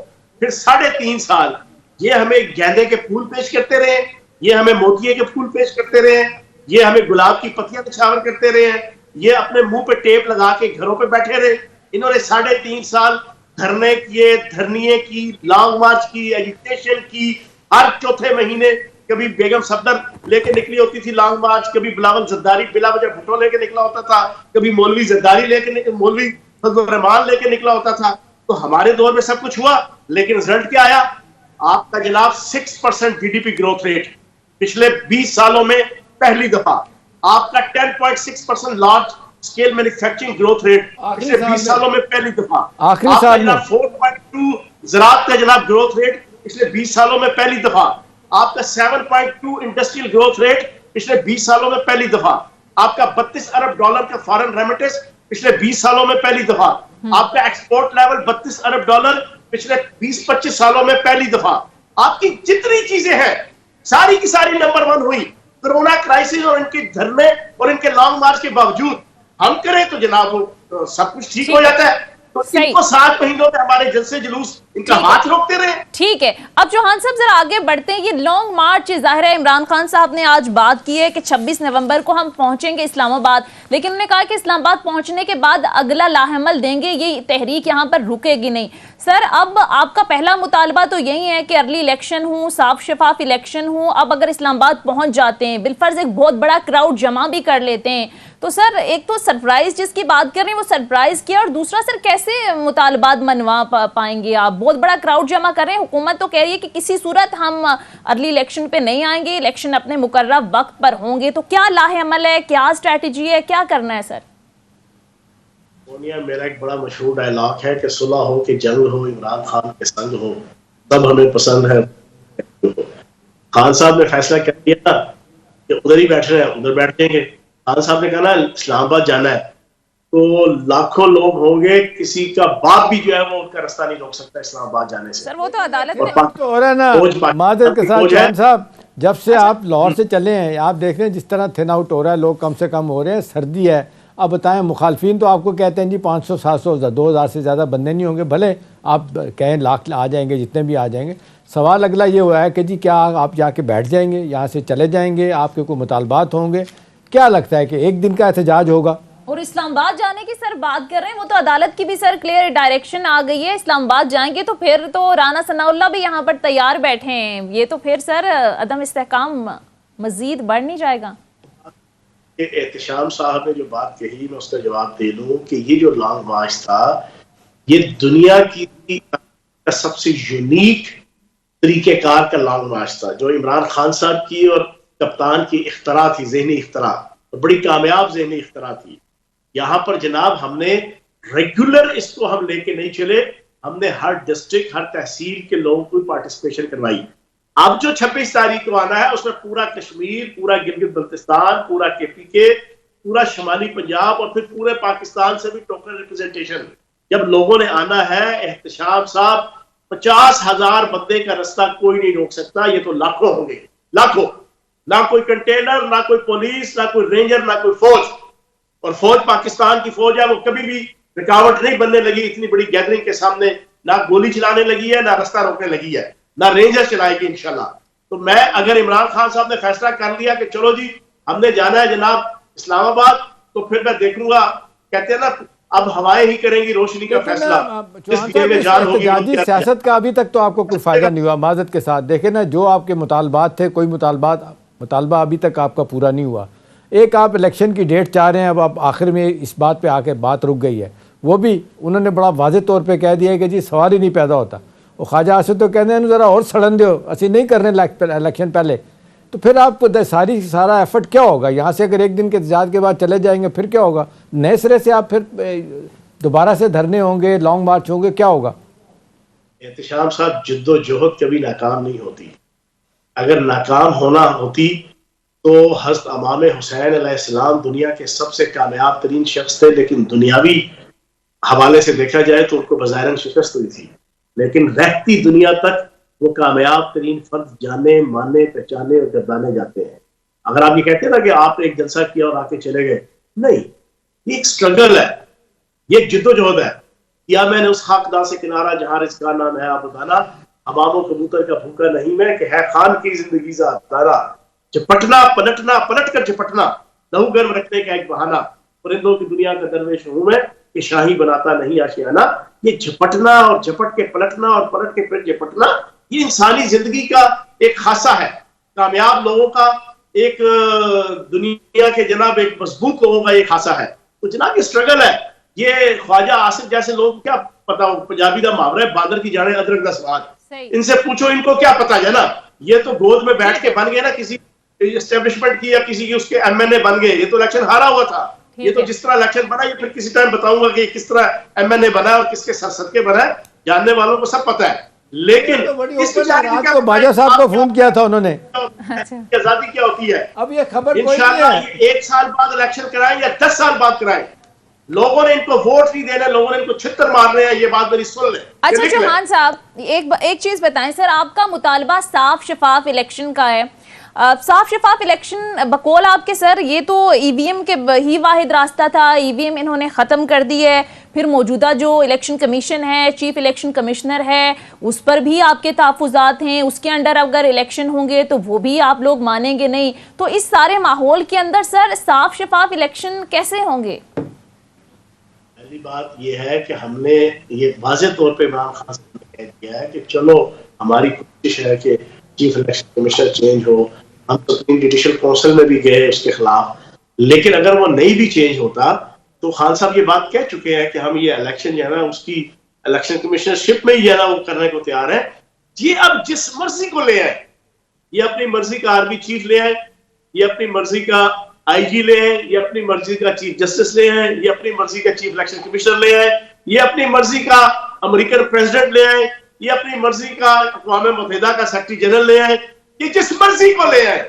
फिर 3.5 साल ये हमें गेंदे के फूल पेश करते रहे, ये हमें मोतिये के फूल पेश करते रहे, ये हमें गुलाब की पत्तियां निछावर करते रहे, ये अपने मुंह पे टेप लगा के घरों पे बैठे रहे। इन्होंने 3.5 साल धरने किए, धरनिये की, लॉन्ग मार्च की, एजुकेशन की। हर चौथे महीने कभी बेगम सफदर लेके निकली होती थी लॉन्ग मार्च, कभी बिलावल जरदारी बिला वजह भुट्टो लेके निकला होता था, कभी मौलवी जरदारी मौलवी फजल रहमान लेके निकला होता था। तो हमारे दौर में सब कुछ हुआ, लेकिन रिजल्ट क्या आया? आपका जनाब 6% GDP ग्रोथ रेट पिछले 20 सालों में पहली दफा, आपका 10.6% large scale manufacturing growth rate पिछले 20 सालों में पहली दफा, आखिरी साल में 4.2 ज़राअत का जनाब ग्रोथ रेट पिछले 20 सालों में पहली दफा, आपका 7.2 इंडस्ट्रियल ग्रोथ रेट पिछले 20 सालों में पहली दफा, आपका $32 अरब का फॉरेन रेमिटेंस पिछले 20 सालों में पहली दफा, आपका एक्सपोर्ट लेवल $32 अरब पिछले 20-25 सालों में पहली दफा। आपकी जितनी चीजें हैं सारी की सारी नंबर 1 हुई। कोरोना क्राइसिस और इनके धरने और इनके लॉन्ग मार्च के बावजूद हम करें तो जनाब सब कुछ ठीक हो जाता है। तो इनको 7 महीनों में हमारे जलसे जुलूस इनका हाथ रोकते रहे। ठीक है, अब चौहान साहब जरा आगे बढ़ते हैं। ये लॉन्ग मार्च जाहिर है इमरान खान साहब ने आज बात की है कि 26 नवंबर को हम पहुंचेंगे इस्लामाबाद, लेकिन उन्होंने कहा कि इस्लामाबाद पहुंचने के बाद अगला लाहमल देंगे, ये तहरीक यहाँ पर रुकेगी नहीं। सर, अब आपका पहला मुतालबा तो यही है कि अर्ली इलेक्शन हो, साफ शफाफ इलेक्शन हो। अब अगर इस्लामाबाद पहुंच जाते हैं, बिलफर्ज एक बहुत बड़ा क्राउड जमा भी कर लेते हैं, तो सर एक तो सरप्राइज जिसकी बात कर रहे हैं वो सरप्राइज किया, और दूसरा सर कैसे मुतालबात मनवा पाएंगे आप? बहुत बड़ा क्राउड जमा कर रहे हैं, हुकूमत तो कह रही है कि किसी सूरत हम अर्ली इलेक्शन पे नहीं आएंगे, इलेक्शन अपने मुकर्रर वक्त पर होंगे। तो क्या लाहेअमल है, क्या स्ट्रैटेजी है, क्या करना है सर? सोनिया, मेरा एक बड़ा मशहूर डायलॉग है कि सुलह हो कि जंग हो, इमरान खान के संग हो, सब हमें पसंद है। खान साहब ने फैसला कर दिया कि उधर ही बैठ रहे हैं, उधर बैठ जाएंगे। खान साहब ने कहा ना इस्लामाबाद जाना है, तो लाखों लोग होंगे, किसी का बाप भी जो है वो उनका रास्ता नहीं रोक सकता इस्लामाबाद जाने से। सर वो तो अदालत और में तो हो रहा है ना मादर के साथ जान साहब, जब से आप लाहौर से चले हैं आप देख रहे हैं जिस तरह थिन आउट हो रहा है, लोग कम से कम हो रहे हैं, सर्दी है। अब बताएं, मुखालफिन तो आपको कहते हैं जी 500 700 2000 से ज़्यादा बंदे नहीं होंगे, भले आप कहें लाख आ जाएंगे, जितने भी आ जाएंगे। सवाल अगला ये हुआ है कि जी क्या आप जाके बैठ जाएंगे, यहाँ से चले जाएंगे, आपके कोई मुतालबात होंगे? क्या लगता है कि एक दिन का एहतजाज होगा? और इस्लामाबाद जाने की सर बात कर रहे हैं, वो तो अदालत की भी सर क्लियर डायरेक्शन आ गई है, इस्लामाबाद जाएंगे तो फिर तो राना सनाउल्लाह भी यहाँ पर तैयार बैठे हैं, ये तो फिर सर अदम इस्तेहकाम मजीद बढ़ नहीं जाएगा? एहतशाम साहब ने जो बात कही मैं उसका जवाब दे दूं कि ये जो लॉन्ग मार्च था ये दुनिया की सबसे यूनिक तरीकेकार का लॉन्ग मार्च था, जो इमरान खान साहब की और कप्तान की इख्तरा थी, जहनी इख्तरा, बड़ी कामयाब जहनी इख्तरा थी। यहाँ पर जनाब हमने रेगुलर इसको हम लेके नहीं चले, हमने हर डिस्ट्रिक्ट हर तहसील के लोगों को पार्टिसिपेशन करवाई। अब जो 26 तारीख को आना है उसमें पूरा कश्मीर, पूरा गिलगित बल्तिस्तान, पूरा KPK, पूरा शुमाली पंजाब और फिर पूरे पाकिस्तान से भी टोकन रिप्रेजेंटेशन जब लोगों ने आना है। एहतशाम साहब 50,000 बंदे का रास्ता कोई नहीं रोक सकता, ये तो लाखों होंगे, लाखों, ना कोई कंटेनर, ना कोई पुलिस, ना कोई रेंजर, ना कोई फौज। और फौज पाकिस्तान की फौज है, वो कभी भी रुकावट नहीं बनने लगी इतनी बड़ी गैदरिंग के सामने, ना गोली चलाने लगी है, ना रास्ता रोकने लगी है, ना रेंजर चलाएगी इंशाल्लाह। तो मैं अगर इमरान खान साहब ने फैसला कर लिया कि चलो जी हमने जाना है जनाब इस्लामाबाद, तो फिर मैं देख लूंगा, कहते हैं ना अब हवाएं ही करेंगी रोशनी का फैसला। एहतजाजी सियासत का अभी तक तो आपको कोई फायदा नहीं हुआ। माजरत के साथ देखे ना, जो आपके मुतालबात थे, कोई मुतालबा अभी तक आपका पूरा नहीं हुआ। एक आप इलेक्शन की डेट चाह रहे हैं, अब आप आखिर में इस बात पे आके बात रुक गई है, वो भी उन्होंने बड़ा वाज़ेह तौर पे कह दिया है कि जी सवाल ही नहीं पैदा होता। वो ख्वाजा आसिफ तो कहते हैं ज़रा और सड़न दो, असी नहीं करने इलेक्शन पहले। तो फिर आप सारा एफर्ट क्या होगा? यहाँ से अगर एक दिन के एहतजाज के बाद चले जाएंगे फिर क्या होगा? नए सिरे से आप फिर दोबारा से धरने होंगे, लॉन्ग मार्च होंगे, क्या होगा? एहतशाम साहब, जिद्दोजहद कभी नाकाम नहीं होती। अगर नाकाम होना होती तो हज़रत इमाम हुसैन अलैहिस्सलाम दुनिया के सबसे कामयाब तरीन शख्स थे, लेकिन दुनियावी हवाले से देखा जाए तो उनको बज़ाहिरन शिकस्त हुई थी, लेकिन रहती दुनिया तक वो कामयाब तरीन फर्द जाने माने पहचाने और गर्दाने जाते हैं। अगर आप ये कहते हैं ना कि आपने एक जलसा किया और आके चले गए, नहीं, ये एक स्ट्रगल है, ये एक जिद्दोजहद है। या मैंने उस खाकदा से किनारा जहां रिज़्क़ नाम है आप बताना, हमामों कबूतर का भूखा नहीं मैं कि है खान की जिंदगी ज़ातारा, झपटना पलटना पलट कर झपटना, लहू गर्म रखने का एक बहाना, परिंदों की दुनिया का दरवेश हूं मैं कि शाही बनाता नहीं आशियाना। ये झपटना और झपट के पलटना और पलट के फिर झपटना, ये इंसानी जिंदगी का एक खासा है, कामयाब लोगों का एक, दुनिया के जनाब एक मजबूत लोगों का एक खासा है। तो जनाब ये स्ट्रगल है। ये ख्वाजा आसिफ जैसे लोग क्या पता, पंजाबी का मुहावरा है बादर की जाने अदरक का स्वाद, इनसे पूछो इनको क्या पता है ना। ये तो गोद में बैठ के बन गए ना किसी एस्टेब्लिशमेंट की या किसी की उसके MNA बन गए। ये तो इलेक्शन हारा हुआ था, ये तो जिस तरह इलेक्शन बना, ये फिर किसी टाइम बताऊंगा कि किस तरह MNA बना और किसके सदके बना है, जानने वालों को सब पता है। लेकिन तो बाजा साहब को फोन किया था उन्होंने, आजादी क्या होती है। अब ये खबर इंशाल्लाह 1 साल बाद इलेक्शन कराएं या 10 साल बाद कराएं, लोगों ने इनको वोट नहीं देना, लोगों ने इनको छितर मारने हैं, ये बात मेरी सुन ले। अच्छा चौहान साहब, एक चीज बताएं सर, आपका मुतालबा साफ शफाफ इलेक्शन का है। साफ शफाफ इलेक्शन बकौल आपके सर, ये तो EVM के ही वाहिद रास्ता था, EVM इन्होंने ख़त्म कर दी है। फिर मौजूदा जो इलेक्शन कमीशन है, चीफ इलेक्शन कमिश्नर है, उस पर भी आपके तहफ़्फ़ुज़ात हैं, उसके अंडर अगर इलेक्शन होंगे तो वो भी आप लोग मानेंगे नहीं। तो इस सारे माहौल के अंदर सर साफ शफाफ इलेक्शन कैसे होंगे? पहली बात यह है कि हमने ये वाज़ेह तौर पे इमरान खान साहब ने कह दिया है कि चलो हमारी कोशिश है कि चीफ इलेक्शन कमिश्नर चेंज हो, हम सुप्रीम जुडिशल काउंसिल में भी गए उसके खिलाफ, लेकिन अगर वो नहीं भी चेंज होता तो खान साहब ये बात कह चुके हैं कि हम ये इलेक्शन जो है ना उसकी इलेक्शन कमिश्नरशिप में ही जो है ना वो करने को तैयार है। ये अब जिस मर्जी को ले आए, ये अपनी मर्जी का आर्मी चीफ ले आए, ये अपनी मर्जी का IG ले आए, ये अपनी मर्जी का चीफ जस्टिस ले आए, ये अपनी मर्जी का चीफ इलेक्शन कमिश्नर ले आए, ये अपनी मर्जी का अमेरिकन प्रेसिडेंट ले आए, ये अपनी मर्जी का अक़वाम मुत्तहिदा का सेक्रेटरी जनरल ले आए, ये जिस मर्जी को ले आए,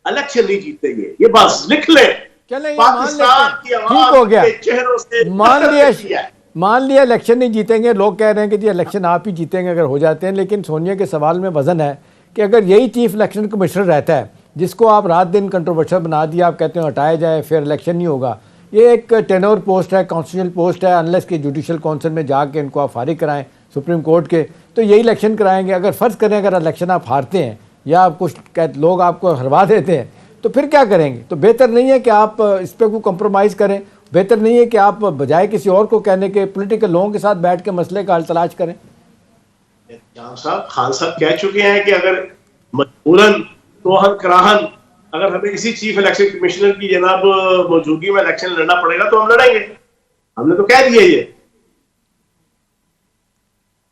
इलेक्शन नहीं जीतेंगे। ये बात लिख ले चले पाकिस्तान की ठीक आवाम हो गया, के चेहरों से मान लिया इलेक्शन नहीं जीतेंगे, लोग कह रहे हैं कि जी इलेक्शन आप ही जीतेंगे अगर हो जाते हैं, लेकिन सोनिया के सवाल में वजन है कि अगर यही चीफ इलेक्शन कमिश्नर रहता है जिसको आप रात दिन कंट्रोवर्शियल बना दिया, आप कहते हैं हटाया जाए फिर इलेक्शन नहीं होगा, ये एक टेनोर पोस्ट है, कॉन्स्टिट्यूशनल पोस्ट है, अनलेस कि जुडिशल काउंसिल में जाके इनको आप फारिग कराएं सुप्रीम कोर्ट के, तो यही इलेक्शन कराएंगे। अगर फ़र्ज़ करें अगर इलेक्शन आप हारते हैं या आप कुछ लोग आपको हरवा देते हैं तो फिर क्या करेंगे? तो बेहतर नहीं है कि आप इस पर कोई कंप्रोमाइज़ करें, बेहतर नहीं है कि आप बजाय किसी और को कहने के पॉलिटिकल लोगों के साथ बैठ के मसले का हल तलाश करें? खान साहब कह चुके हैं कि अगर मजबूरन तोहन कराहन अगर हमें इसी चीफ इलेक्शन कमिश्नर की जनाब मौजूदगी में इलेक्शन लड़ना पड़ेगा तो हम लड़ेंगे। हमने तो कह दिया ये।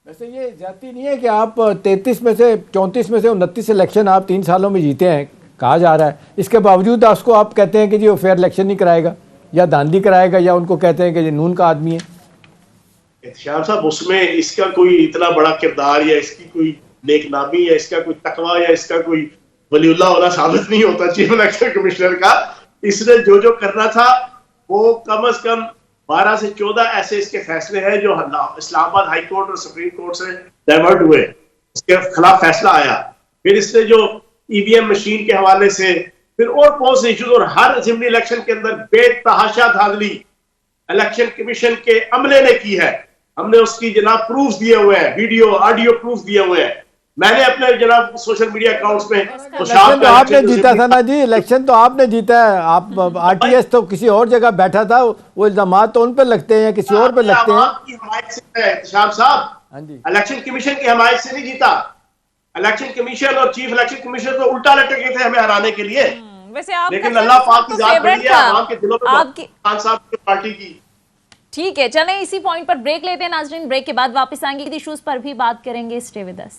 वैसे ये ज्यादती नहीं है कि आप 33 में से 34 में से 29 इलेक्शन आप 3 सालों में जीते हैं, कहा जा रहा है, इसके बावजूद उसको आप कहते हैं कि जी वो फेयर इलेक्शन नहीं कराएगा या धांधली कराएगा, या उनको कहते हैं कि ये नून का आदमी है? एहतिशाम साहब, उसमें इसका कोई इतना बड़ा किरदार या इसकी कोई नेकनामी या इसका कोई तकवा या इसका कोई वलीउल्लाह होना साबित नहीं होता चीफ इलेक्शन कमिश्नर का। इसने जो जो करना था वो कम से कम 12 से 14 ऐसे इसके फैसले हैं जो इस्लामाबाद हाई कोर्ट और सुप्रीम कोर्ट से डाइवर्ट हुए, उसके खिलाफ फैसला आया। फिर इसने जो ईवीएम मशीन के हवाले से फिर और बहुत से इश्यूज, और हर असेंबली इलेक्शन के अंदर बेतहाशा धांधली इलेक्शन कमीशन के अमले ने की है। हमने उसकी जनाब प्रूफ दिए हुए हैं, वीडियो ऑडियो प्रूफ दिए हुए हैं। मैंने अपने जनाब सोशल मीडिया अकाउंट्स में इलेक्शन तो आपने जीता था ना जी, इलेक्शन तो आपने जीता है। आप आरटीएस तो किसी और जगह बैठा था, वो इल्जाम तो उन पर लगते हैं, किसी और पर लगते हैं। एहतिशाम साहब, हाँ जी, इलेक्शन कमीशन की हमायत से नहीं जीता। इलेक्शन कमीशन और चीफ इलेक्शन कमीशन तो उल्टा लटके थे हमें हराने के लिए। वैसे आप लेकिन अल्लाह पाक की जात बड़ी है, आवाम के दिलों में आपकी खान साहब की पार्टी की। ठीक है, चलें इसी पॉइंट पर ब्रेक लेते हैं नाज़रीन। ब्रेक के बाद वापस आएंगे, इश्यूज पर भी बात करेंगे। Stay with us.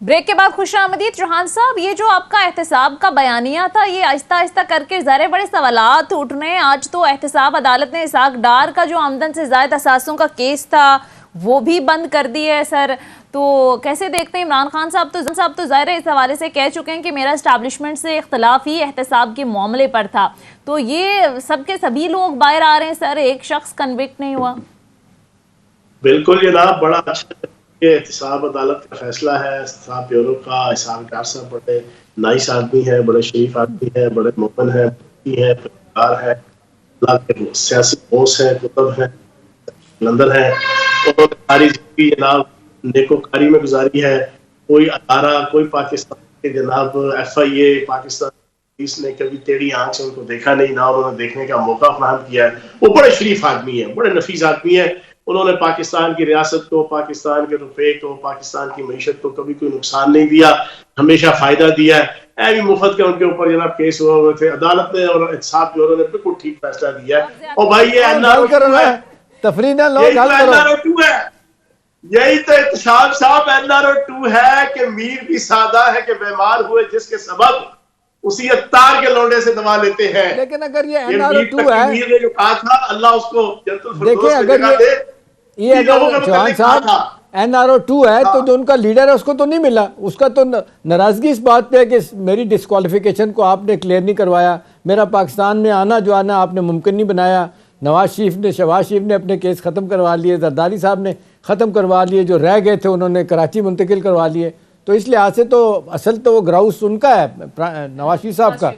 ब्रेक के बाद खुशामदीद चौहान साहब, ये जो आपका एहतसाब का बयानिया था, ये आहिस्ता आहिस्ता करके ज़रे बड़े सवालात उठ रहे हैं। आज तो एहतसाब अदालत ने इसाक डार का जो आमदन से ज़ायद असासों का केस था वो भी बंद कर दिया है सर। तो कैसे देखते हैं? इमरान खान साहब तो ज़ाहिर है इस हवाले से कह चुके हैं कि मेरा इस्टेब्लिशमेंट से इख्तलाफ ही एहतसाब के मामले पर था। तो ये सबके सभी लोग बाहर आ रहे हैं सर, एक शख्स कन्विक्ट नहीं हुआ। बिल्कुल जनाब, बड़ा अच्छा एहतसाब अदालत का फैसला है। एहतसाब ब्यूरो का इसाक डार साहब बड़े नाइस आदमी है, बड़े शरीफ आदमी है, बड़े मोमन है, है, सियासी बोस है, कुतुब है, लंदर है, और जनाब नेकोकारी में गुजारी है। कोई अदारा, कोई पाकिस्तान के जनाब FIA पाकिस्तान पुलिस ने कभी टेढ़ी आंख से उनको देखा नहीं, ना उन्होंने देखने का मौका फराहम किया है। वो बड़े शरीफ आदमी है, बड़े नफीस आदमी है। उन्होंने पाकिस्तान की रियासत को, पाकिस्तान के रुपये को, पाकिस्तान की मीशत को कभी कोई नुकसान नहीं दिया, हमेशा फायदा दिया है। भी मुफ्त के उनके ऊपर जनाब केस हुए थे। अदालत ने और एहतसाब ब्यूरो ने बिल्कुल ठीक फैसला दिया है। और भाई ये NRO2 है, यही तो एहतसाब साहब NRO2 है कि मीर भी सादा है कि बीमार हुए जिसके सबब उसी अत्तार के लौंडे से दवा लेते हैं। लेकिन अगर ये NRO2 है, मीर ने जो कहा था अल्लाह उसको देखिए, अगर ये अगर चौहान साहब NRO2 है तो जो उनका लीडर है उसको तो नहीं मिला। उसका तो नाराजगी इस बात पे है कि मेरी डिस्क्वालिफिकेशन को आपने क्लियर नहीं करवाया, मेरा पाकिस्तान में आना जो आना आपने मुमकिन नहीं बनाया। शहबाज शरीफ ने अपने केस ख़त्म करवा लिए, जरदारी साहब ने ख़त्म करवा लिए, जो रह गए थे उन्होंने कराची मुंतकिल करवा लिए। तो इस लिहाज से तो असल तो वो ग्राउस उनका है, नवाज शरीफ साहब का।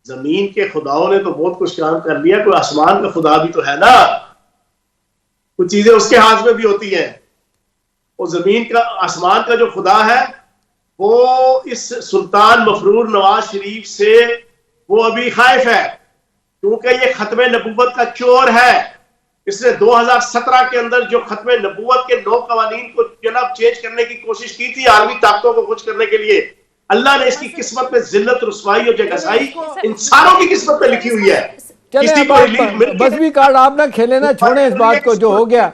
जमीन के खुदाओं ने तो बहुत कुछ काम कर लिया, कोई आसमान का खुदा भी तो है ना, कुछ चीजें उसके हाथ में भी होती हैं। वो जमीन का, आसमान का जो खुदा है वो इस सुल्तान मफरूर नवाज शरीफ से वो अभी खाइफ है, क्योंकि ये खत्मे नबूवत का चोर है। इसने 2017 के अंदर जो खत्मे नबूवत के 9 कवानीन को जनाब चेंज करने की कोशिश की थी आलमी ताकतों को खुश करने के लिए, अल्लाह ने इसकी किस्मत में जिल्लत, रुसवाई और जगसाई इंसानों की किस्मत में लिखी हुई है। चले बस भी कार्ड आप ना खेले ना, छोड़े इस बात को, जो हो गया।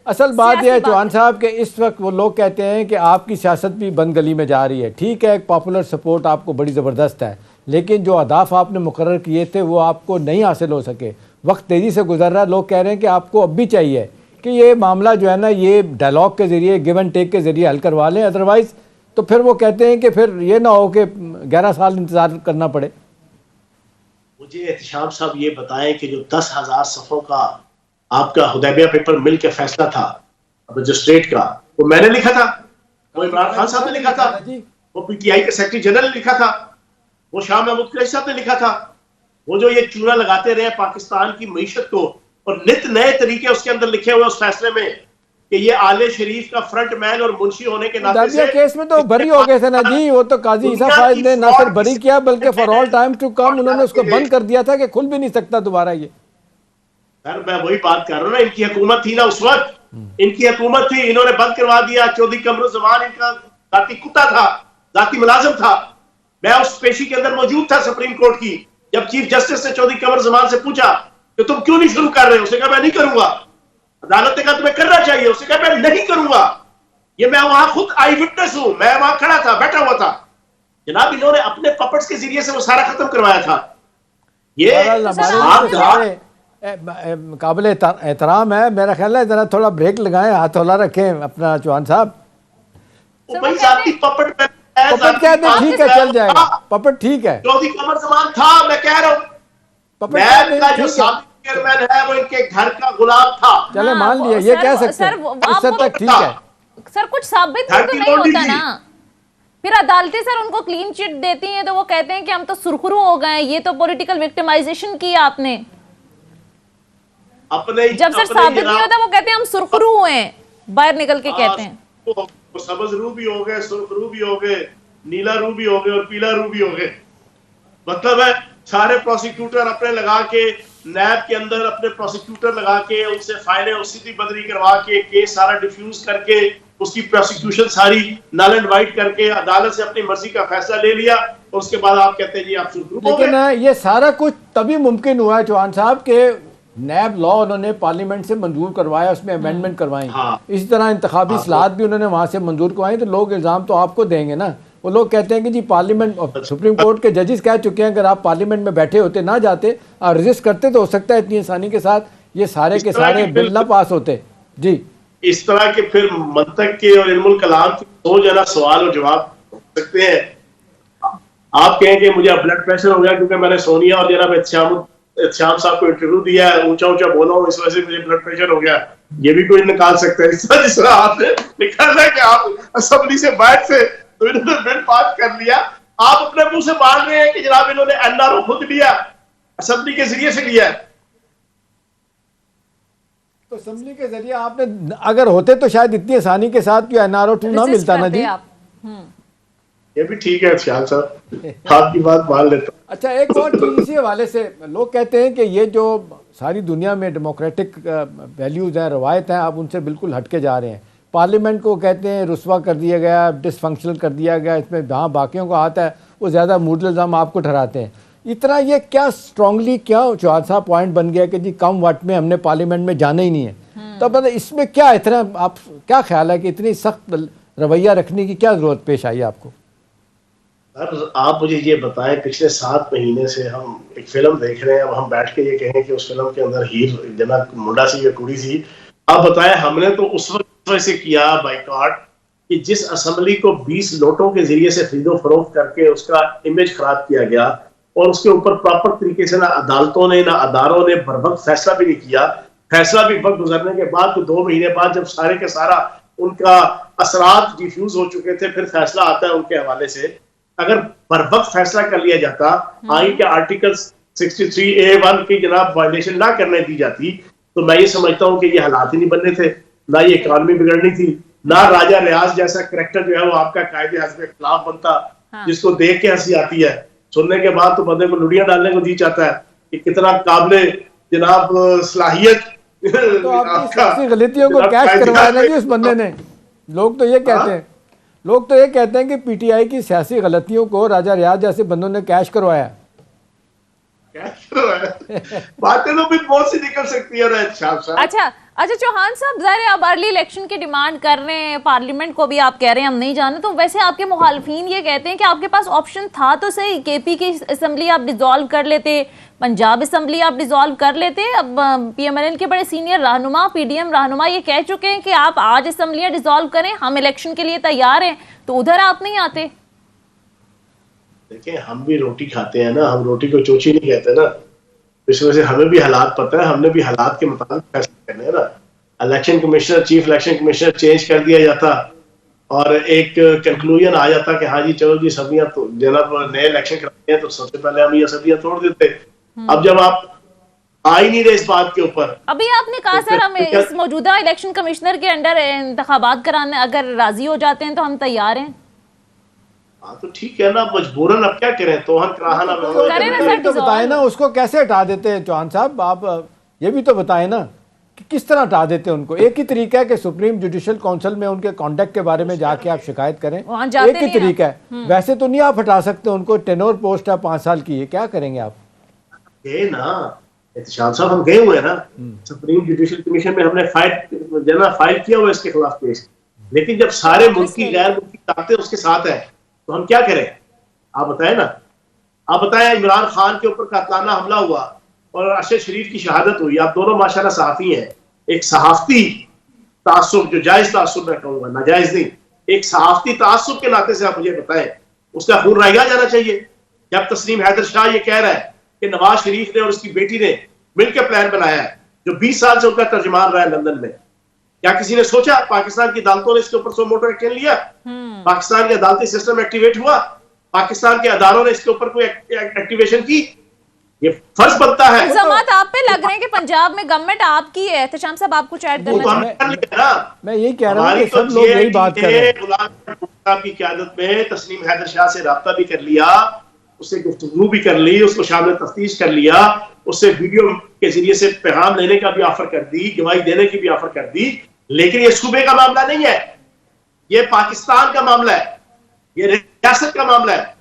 असल बात यह है चौहान साहब के इस वक्त वो लोग कहते हैं कि आपकी सियासत भी बंद गली में जा रही है। ठीक है, एक पॉपुलर सपोर्ट आपको बड़ी ज़बरदस्त है, लेकिन जो अहदाफ आपने मुकर्रर किए थे वो आपको नहीं हासिल हो सके। वक्त तेज़ी से गुजर रहा है, लोग कह रहे हैं कि आपको अब भी चाहिए कि ये मामला जो है ना ये डायलॉग के ज़रिए, गिव एंड टेक के ज़रिए हल करवा लें, अदरवाइज़ तो फिर वो कहते हैं कि फिर ये ना हो कि 11 साल इंतज़ार करना पड़े। मुझे एहतशाम साहब ये बताएं कि जो 10,000 सफ़ों का आपका हुदैबिया पेपर मिल के फैसला था मजिस्ट्रेट का, वो मैंने लिखा था, वो इमरान खान साहब ने लिखा था, वो पीटीआई के सेक्रेटरी जनरल ने लिखा था, वो शाह महमूद कुरैशी साहब ने लिखा था। वो जो ये चूना लगाते रहे पाकिस्तान की मईशत को और नित नए तरीके उसके अंदर लिखे हुए उस फैसले में कि ये आले शरीफ का फ्रंट मैन और मुंशी होने के नाते से केस में तो बरी हो गए थे ना जी, वो तो काजी ईसा फायद ने ना सिर्फ बरी किया बल्कि for all time to come उन्होंने उसको बंद कर दिया था कि खुल भी नहीं सकता दोबारा ये। सर मैं वही बात कर रहा हूँ ना, इनकी हुकूमत थी ना उस वक्त, इनकी हुकूमत थी, इन्होंने बंद करवा दिया। चौधरी कमरुज़्ज़मान इनका जाती कुत्ता था, जाती मुलाजिम था। मैं उस पेशी के अंदर मौजूद था सुप्रीम कोर्ट की, जब चीफ जस्टिस ने चौधरी कमरुज़्ज़मान से पूछा कि तुम क्यों नहीं शुरू कर रहे हो, उसने कहा मैं नहीं करूंगा। अदालत ने कहा तुम्हें करना चाहिए, उसने कहा मैं नहीं करूंगा। ये मैं वहां खुद आई विटनेस हूं, मैं वहां खड़ा था, बैठा हुआ था। जनाब इन्होंने अपने पपट्स के जरिए से वो सारा खत्म करवाया था। ये काबिल एहतराम है, मेरा ख्याल है जरा थोड़ा ब्रेक लगाएं, हाथ हौला रखें अपना चौहान साहब। पपट कहते हैं ठीक है, चल जाएगा पपट, ठीक है। चौधरी कमरुज़्ज़मान था, मैं कह रहा हूँ जो साबिक चेयरमैन है वो इनके घर का गुलाम था। चले मान लिया, ये कह सकते हैं, इस तक ठीक है। सर कुछ साबित तो नहीं होता ना, फिर अदालतें सर उनको क्लीन चिट देती हैं तो वो कहते हैं कि हम तो सुरखरू हो गए, ये तो पॉलिटिकल विक्टिमाइजेशन की आपने। अपने जब सर साबित नहीं होता वो कहते हैं हम सुरखरू हुए, बाहर निकल के कहते हैं। वो सबज रू भी हो गए, सुर्ख रू भी हो गए, नीला रू भी हो गए और पीला रू भी हो गए। मतलब है सारे प्रोसिक्यूटर अपने लगा के, नैब के अंदर अपने प्रोसिक्यूटर लगा के उनसे फाइलें उसी बदली करवा के केस सारा डिफ्यूज करके उसकी प्रोसिक्यूशन सारी नल एंड वाइट करके अदालत से अपनी मर्जी का फैसला ले लिया और उसके बाद आप कहते हैं जी आप सुर्ख रू हो गए। लेकिन ये सारा कुछ तभी मुमकिन हुआ है चौहान साहब के नैब लॉ उन्होंने पार्लियामेंट से मंजूर करवाया, उसमें अमेंडमेंट करवाई। इसी तरह इंतखाबी इस्लाहत भी उन्होंने वहां से मंजूर करवाई। तो लोग इल्ज़ाम तो आपको देंगे ना, वो लोग कहते हैं कि जी पार्लियामेंट, सुप्रीम कोर्ट के जजेस कह चुके हैं अगर आप पार्लियामेंट में बैठे होते ना जाते और रजिस्ट करते तो हो सकता है इतनी आसानी के साथ ये सारे के सारे बिल ना पास होते। जी इस तरह के फिर मंतक के और इल्मुल कलाम की दो जना सवाल और जवाब हो सकते हैं। आप कहें कि मुझे ब्लड प्रेशर हो गया क्योंकि मैंने सोनिया और जनाब एहतशाम साहब को इंटरव्यू दिया है, ऊंचा ऊंचा बोला हूं, इस वजह से मुझे ब्लड प्रेशर हो गया, ये भी कोई निकाल सकता है। जिस तरह आपने निकालना है कि आप असेंबली से बाहर से तो इन्होंने बिल पास कर लिया, आप अपने मुंह से मान रहे हैं कि जनाब इन्होंने एनआरओ खुद लिया, असेंबली के जरिए से लिया। तो असेंबली के जरिए आपने अगर होते तो शायद इतनी आसानी के साथ एनआरओ 2 ना मिलता ना जी। ये भी ठीक है श्याम साहब, आपकी बात मान लेता हूं। अच्छा एक और चीज इसी हवाले से लोग कहते हैं कि ये जो सारी दुनिया में डेमोक्रेटिक वैल्यूज़ हैं, रवायत हैं, आप उनसे बिल्कुल हटके जा रहे हैं। पार्लियामेंट को कहते हैं रुस्वा कर दिया गया, डिसफंक्शनल कर दिया गया, इसमें जहाँ बाकियों को आता है वो ज़्यादा मुद्दे इल्ज़ाम आपको ठहराते हैं। इतना ये क्या स्ट्रांगली क्या चौहान साहब पॉइंट बन गया कि जी कम वक्त में हमने पार्लियामेंट में जाना ही नहीं है, तो मतलब इसमें क्या इतना आप क्या ख्याल है कि इतनी सख्त रवैया रखने की क्या ज़रूरत पेश आई आपको? सर आप मुझे ये बताएं, पिछले 7 महीने से हम एक फिल्म देख रहे हैं, अब हम बैठ के ये कहें कि उस फिल्म के अंदर हीर जना मुंडा सी या कुड़ी सी, आप बताएं हमने तो उस वक्त से किया बाइकआउट कि जिस असेंबली को 20 नोटों के जरिए से खरीदो फरोख्त करके उसका इमेज खराब किया गया और उसके ऊपर प्रॉपर तरीके से ना अदालतों ने ना अदारों ने बरवक्त फैसला भी नहीं किया। फैसला भी वक्त गुजरने के बाद तो 2 महीने बाद जब सारे के सारा उनका असरात डिफ्यूज हो चुके थे, फिर फैसला आता है उनके हवाले से। अगर बरवक्त फैसला कर लिया जाता, आइन के आर्टिकल 63A1 की जनाब वायलेशन ना करने दी जाती, तो मैं ये समझता हूँ कि ये हालात ही नहीं बनने थे, ना ये इकॉनमी बिगड़नी थी, ना राजा रियाज जैसा करैक्टर जो है वो आपका कायदे हज़म के खिलाफ बनता, जिसको देख के हंसी आती है, सुनने के बाद तो बंदे को लुड़ियां डालने को जी चाहता है कि कितना काबिले जनाब सलाहियत। तो आपकी गलतियों को कैश करवाना कि उस बंदे ने, लोग तो ये कहते हैं, लोग तो ये कहते हैं कि पीटीआई की सियासी गलतियों को राजा रियाज जैसे बंदों ने कैश करवाया। बातें तो भी बहुत सी निकल सकती है। अच्छा अच्छा चौहान साहब, ज़ाहिर है आप अर्ली इलेक्शन की डिमांड कर रहे हैं, पार्लियामेंट को भी आप कह रहे हैं हम नहीं जाने, तो वैसे आपके मुखालफिन ये कहते हैं कि आपके पास ऑप्शन था तो सही, केपी की असम्बली आप डिसॉल्व कर लेते, पंजाब असम्बली आप डिसॉल्व कर लेते। अब पीएमएलएन के बड़े सीनियर रहनुमा, पीडीएम रहनुमा ये कह चुके हैं कि आप आज असम्बलियाँ डिसॉल्व करें, हम इलेक्शन के लिए तैयार हैं, तो उधर आप नहीं आते। देखिए, हम भी रोटी खाते हैं ना, हम रोटी को चोची नहीं कहते ना, इस वजह से हमें भी हालात पता है, हमने भी हालात के मुताबिक फैसले करने हैं ना। Election commissioner, chief election commissioner change कर दिया जाता और एक कंक्लूजन आ जाता कि हाँ जी चलो जी सब्जियां तो जनाब नए इलेक्शन कराते हैं तो सबसे पहले हम ये सब्जियां तोड़ देते। अब जब आप आ ही नहीं रहे इस बात के ऊपर, अभी आपने कहा सर हम इस मौजूदा इलेक्शन कमिश्नर के अंडर इंतखाबात कराने अगर राजी हो जाते हैं तो हम तैयार हैं। हाँ तो ठीक है ना, मजबूरन अब क्या करें, तो हम कराना तो बताए ना उसको कैसे हटा देते हैं चौहान साहब, आप ये भी तो बताएं ना कि किस तरह हटा देते हैं उनको। एक ही तरीका है कि सुप्रीम जुडिशियल काउंसिल में उनके कॉन्डक्ट के बारे में जाके आप शिकायत करें, एक ही तरीका है, वैसे तो नहीं आप हटा सकते उनको। टेनोर पोस्ट है 5 साल की, है क्या करेंगे आप? गए ना एहतशाम साहब, हम गए हुए ना सुप्रीम जुडिशियल कमीशन में, हमने फाइल किया हुआ इसके खिलाफ केस, लेकिन जब सारे मुल्की गैर मुल्की ताकतें उसके साथ है तो हम क्या करें? आप बताएं ना, आप बताएं, इमरान खान के ऊपर कातलाना हमला हुआ और अरशद शरीफ की शहादत हुई, आप दोनों माशाल्लाह सहाफ़ी हैं, एक सहाफ़ती तासुब, जो जायज तासुब मैं कहूंगा, नाजायज नहीं, एक सहाफ़ती तासुब के नाते से आप मुझे बताएं उसका खून रंगा जाना चाहिए? जब तस्लीम हैदर शाह ये कह रहा है कि नवाज शरीफ ने और उसकी बेटी ने मिलकर प्लान बनाया है, जो 20 साल से उनका तर्जमान रहा है लंदन में, क्या किसी ने सोचा? पाकिस्तान की अदालतों ने इसके ऊपर सो मोटो एक्शन लिया? पाकिस्तान के अदालती सिस्टम एक्टिवेट हुआ? पाकिस्तान के अदारों ने इसके ऊपर कोई एक्टिवेशन की? ये फर्ज बनता है। इल्जामात आप पे लग रहे हैं कि पंजाब में गवर्नमेंट आपकी है। एहतशाम साहब आप कुछ ऐड करना चाहते हैं? मैं यही कह रहा हूं कि सब लोग यही बात कर रहे हैं। गुलाम की क़यादत में तस्लीम हैदर शाह से राब्ता भी कर लिया, उससे गुफ्तगू भी कर ली, उसको शामिल तफ्तीश कर लिया, उससे वीडियो के जरिए से पैगाम लेने का भी ऑफर कर दी, गवाही देने की भी ऑफर कर दी, लेकिन ये सूबे का मामला नहीं है, ये पाकिस्तान का मामला है, ये रियासत का मामला है।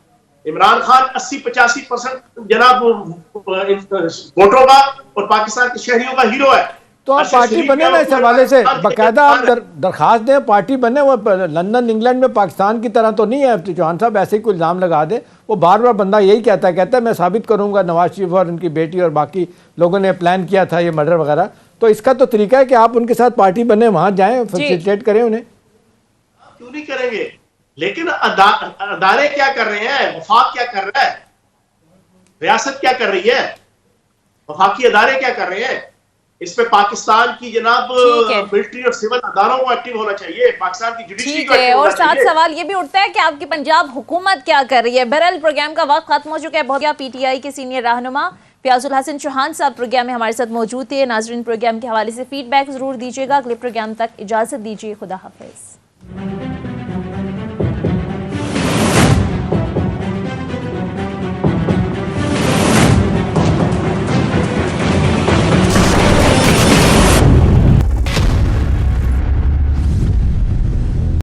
इमरान खान 80-85% जनाब वोटों का और पाकिस्तान के शहरियों का हीरो है। तो आप पार्टी बने ना, इस हवाले से बाकायदा आप दरखास्त दें, पार्टी बने। वो लंदन इंग्लैंड में पाकिस्तान की तरह तो नहीं है चौहान साहब, ऐसे ही कोई इल्ज़ाम लगा दे। वो बार बार बंदा यही कहता है मैं साबित करूंगा नवाज शरीफ और उनकी बेटी और बाकी लोगों ने प्लान किया था ये मर्डर वगैरह। तो इसका तो तरीका है कि आप उनके साथ पार्टी बने, वहां जाएं, फैसिलिटेट करें उन्हें। क्यों नहीं करेंगे? लेकिन अदारे क्या कर रहे हैं, वफाक क्या कर रहा है, रियासत क्या कर रही है, वफाकी अदारे क्या कर रहे हैं? इस पे पाकिस्तान की जनाब मिलिट्री और सिविल अदारों को एक्टिव होना चाहिए, पाकिस्तान की जुडिशरी को एक्टिव और होना चाहिए। साथ सवाल ये भी उठता है कि आपकी पंजाब हुकूमत क्या कर रही है। बहरहाल प्रोग्राम का वक्त खत्म हो चुका है। बहुत पीटीआई के सीनियर रहनुमा फयाजुल हसन चौहान साहब प्रोग्राम में हमारे साथ मौजूद थे। नाजरीन प्रोग्राम के हवाले से फीडबैक जरूर दीजिएगा। अगले प्रोग्राम तक इजाजत दीजिए, खुदा हाफिज।